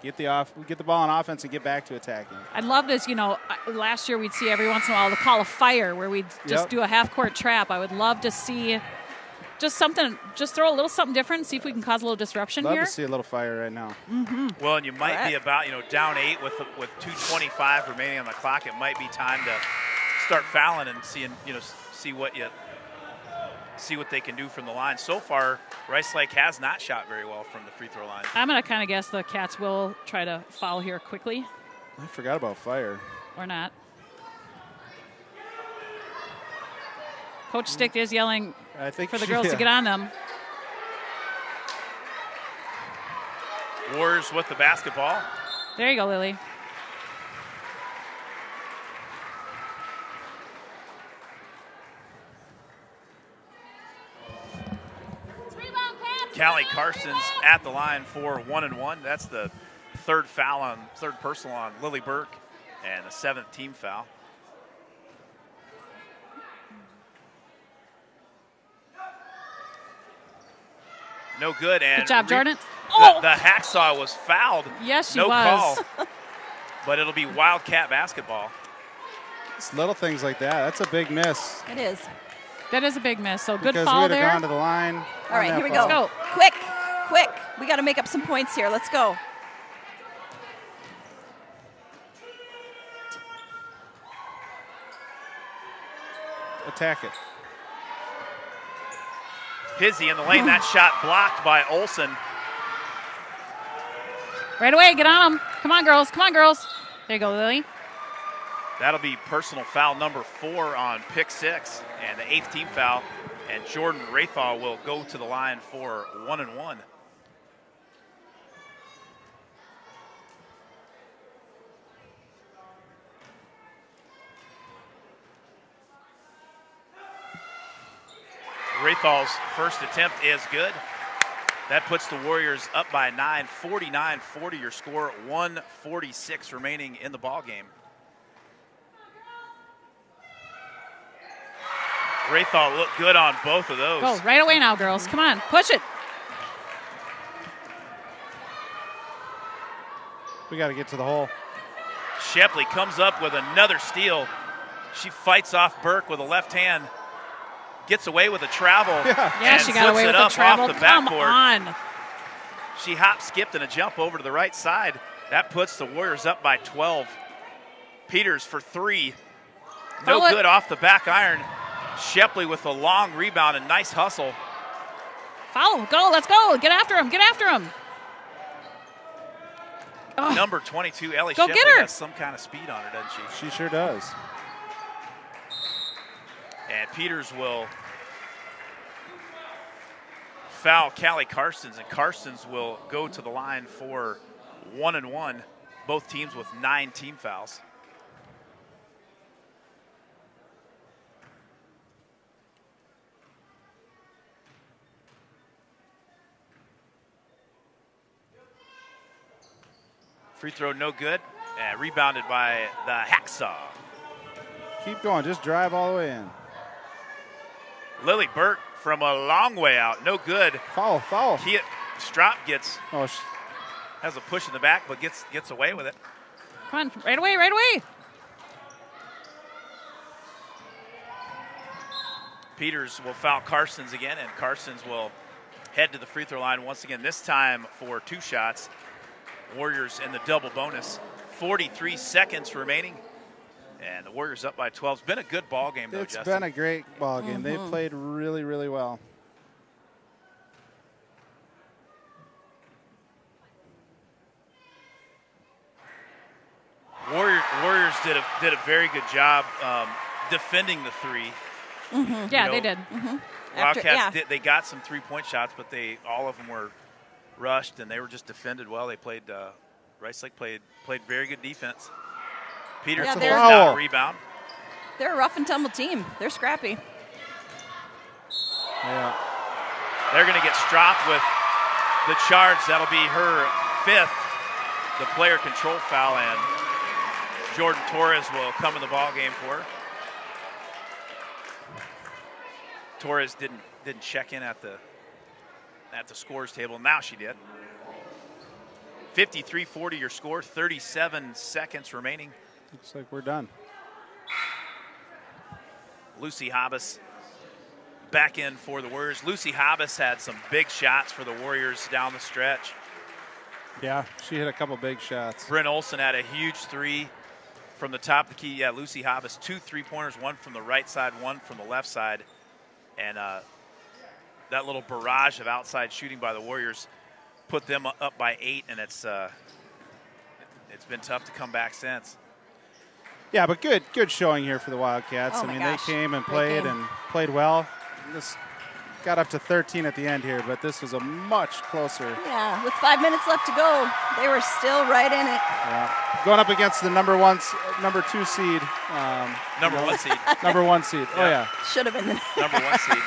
Get the ball on offense and get back to attacking. I'd love this, last year we'd see every once in a while the call of fire where we'd just Yep. do a half-court trap. I would love to see just throw a little something different, see if we can cause a little disruption Love here. to see a little fire right now. Well, and you might be Correct. about down 8 with 2:25 remaining on the clock. It might be time to start fouling and see what you see what they can do from the line. So far, Rice Lake has not shot very well from the free throw line. I'm going to kind of guess the Cats will try to foul here quickly. I forgot about fire. Or not. Coach Stick is yelling I think for the girls to get on them. Warriors with the basketball. There you go, Lily. Callie Carson's at the line for 1 and 1. That's the third personal on Lily Burke, and the 7th team foul. No good. And good job, Jordan. The hacksaw was fouled. Yes, she no was. call. But it'll be Wildcat basketball. It's little things like that. That's a big miss. It is. That is a big miss. So good Because foul we'd there. have gone to the line. All right, here we go. Let's go. Quick, quick. We got to make up some points here. Let's go. Attack it. Pizzi in the lane. That shot blocked by Olsen. Right away, get on them. Come on, girls. Come on, girls. There you go, Lily. That'll be personal foul number 4 on pick 6, and the 8th team foul. And Jordan Rathall will go to the line for 1 and 1. Rathall's first attempt is good. That puts the Warriors up by 9, 49-40 your score, 1:46 remaining in the ball game. Rathall looked good on both of those. Go right away now, girls. Come on, push it. We got to get to the hole. Shepley comes up with another steal. She fights off Burke with a left hand. Gets away with a travel. Yeah, and she got away flips with it the up travel. off the Come backboard. on. She hop, skipped, and a jump over to the right side. That puts the Warriors up by 12. Peters for 3. No Foul it. good off the back iron. Shepley with a long rebound and nice hustle. Foul. Go. Let's go. Get after him. Get after him. Oh, Number 22, Ellie Go Shepley get her. has some kind of speed on her, doesn't she? She sure does. And Peters will foul Callie Carstens, and Carstens will go to the line for 1 and 1. Both teams with 9 team fouls. Free throw no good. Rebounded by the Hacksaw. Keep going. Just drive all the way in. Lily Burke from a long way out. No good. Foul, foul. Strop gets Oh, has a push in the back, but gets away with it. come on. Right away. Right away. Peters will foul Carstens again, and Carstens will head to the free throw line once again, this time for 2 shots. Warriors in the double bonus. 43 seconds remaining, and the Warriors up by 12. It's been a good ball game, though, it's Justin. been a great ball game. They've played really, really well. Warriors did a very good job defending the 3. Yeah, they did. Wildcats they got some 3-point shots, but all of them were rushed, and they were just defended well. They played Rice Lake played very good defense. Peters Yeah, pulls they're- down a rebound. They're a rough and tumble team. They're scrappy. Yeah. They're going to get stropped with the charge. That'll be her 5th, the player control foul, and Jordan Torres will come in the ball game for her. Torres didn't check in at the scores table. Now she did. 53-40 your score, 37 seconds remaining. Looks like we're done. Lucy Hobbs back in for the Warriors. Lucy Hobbs had some big shots for the Warriors down the stretch. Yeah, she hit a couple big shots. Bryn Olsen had a huge 3 from the top of the key. Yeah, Lucy Hobbs, 2 3-pointers, one from the right side, one from the left side. And that little barrage of outside shooting by the Warriors put them up by 8, and it's been tough to come back since. Yeah, but good showing here for the Wildcats. Oh I my mean, gosh. they came and Great played game. and played well. This got up to 13 at the end here, but this was a much closer. Yeah, with 5 minutes left to go, they were still right in it. Going up against the number 2 seed. Number 1 seed. Number 1 seed. Oh, yeah. Should have been the Number 1 seed.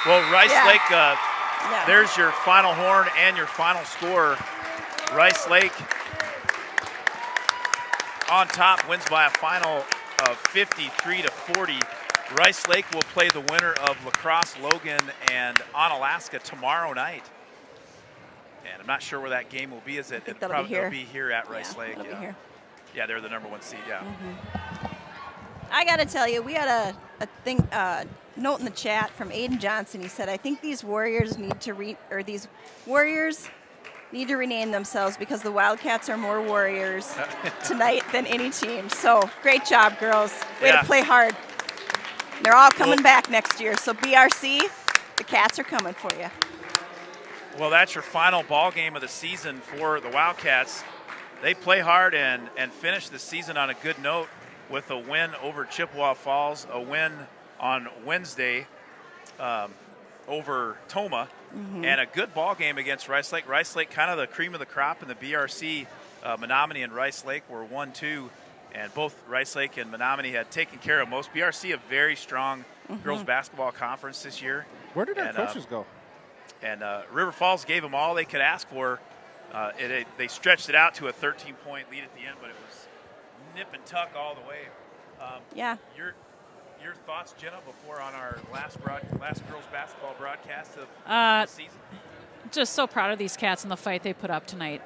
Well, Rice Yeah. Lake, yeah. there's your final horn and your final score. Rice Lake on top, wins by a final of 53-40. Rice Lake will play the winner of La Crosse Logan and Onalaska tomorrow night. And I'm not sure where that game will be. Is it? think that'll be here. It'll be here at Rice Lake. It'll be here. Yeah, they're the number 1 seed. Yeah. I got to tell you, we had a thing note in the chat from Aiden Johnson. He said, "I think these Warriors need to rename themselves because the Wildcats are more Warriors tonight than any team." So great job, girls. Way Yeah. to play hard. They're all coming back next year. So BRC, the Cats are coming for you. Well, that's your final ball game of the season for the Wildcats. They play hard and finish the season on a good note with a win over Chippewa Falls, a win on Wednesday over Toma, and a good ball game against Rice Lake. Rice Lake, kind of the cream of the crop in the BRC. Menominee and Rice Lake were 1-2, and both Rice Lake and Menominee had taken care of most. BRC, a very strong girls basketball conference this year. Where did our coaches go? And River Falls gave them all they could ask for. They stretched it out to a 13-point lead at the end, but it was nip and tuck all the way. Yeah. Your thoughts, Jenna, before on our last girls basketball broadcast of the season? Just so proud of these Cats and the fight they put up tonight.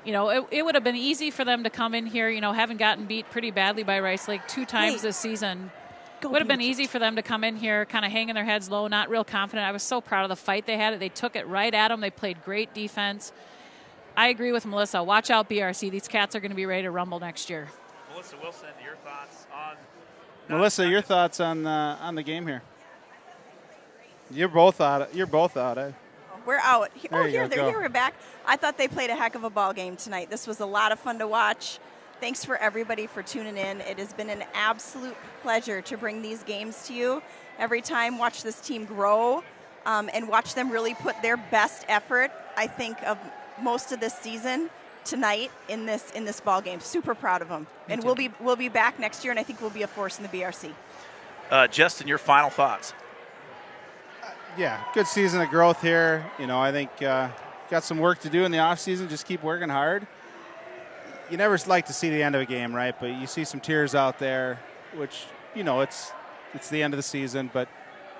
It would have been easy for them to come in here, having gotten beat pretty badly by Rice Lake 2 times this season. It would have been easy for them to come in here kind of hanging their heads low, not real confident. I was so proud of the fight they had. They took it right at them. They played great defense. I agree with Melissa. Watch out, BRC. These Cats are going to be ready to rumble next year. Melissa Wilson, your thoughts on... Melissa, your thoughts on the game here? You're both out. We're out. There you go. Here we're back. I thought they played a heck of a ball game tonight. This was a lot of fun to watch. Thanks for everybody for tuning in. It has been an absolute pleasure to bring these games to you every time. Watch this team grow and watch them really put their best effort, I think, of most of this season tonight in this ball game. Super proud of them. And we'll be back next year, and I think we'll be a force in the BRC. Justin, your final thoughts? Yeah, good season of growth here. I think got some work to do in the off season. Just keep working hard. You never like to see the end of a game, right? But you see some tears out there, which it's the end of the season, but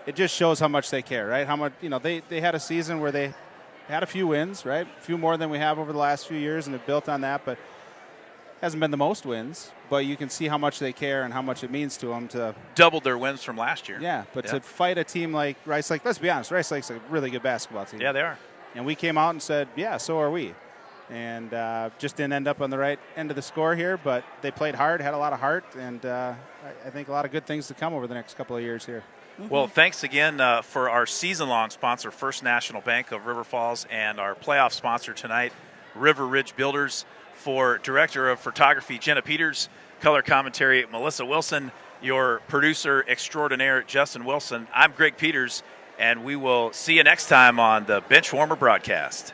it just shows how much they care, right? How much they had a season where they had a few wins, right? A few more than we have over the last few years, and it built on that, but hasn't been the most wins. But you can see how much they care and how much it means to them to doubled their wins from last year. Yeah, but to fight a team like Rice Lake, let's be honest, Rice Lake's a really good basketball team. Yeah, they are. And we came out and said, yeah, so are we. And just didn't end up on the right end of the score here, but they played hard, had a lot of heart, and I think a lot of good things to come over the next couple of years here. Well, thanks again for our season-long sponsor, First National Bank of River Falls, and our playoff sponsor tonight, River Ridge Builders. For Director of Photography, Jenna Peters, color commentary, Melissa Wilson, your producer extraordinaire, Justin Wilson. I'm Greg Peters, and we will see you next time on the Benchwarmer broadcast.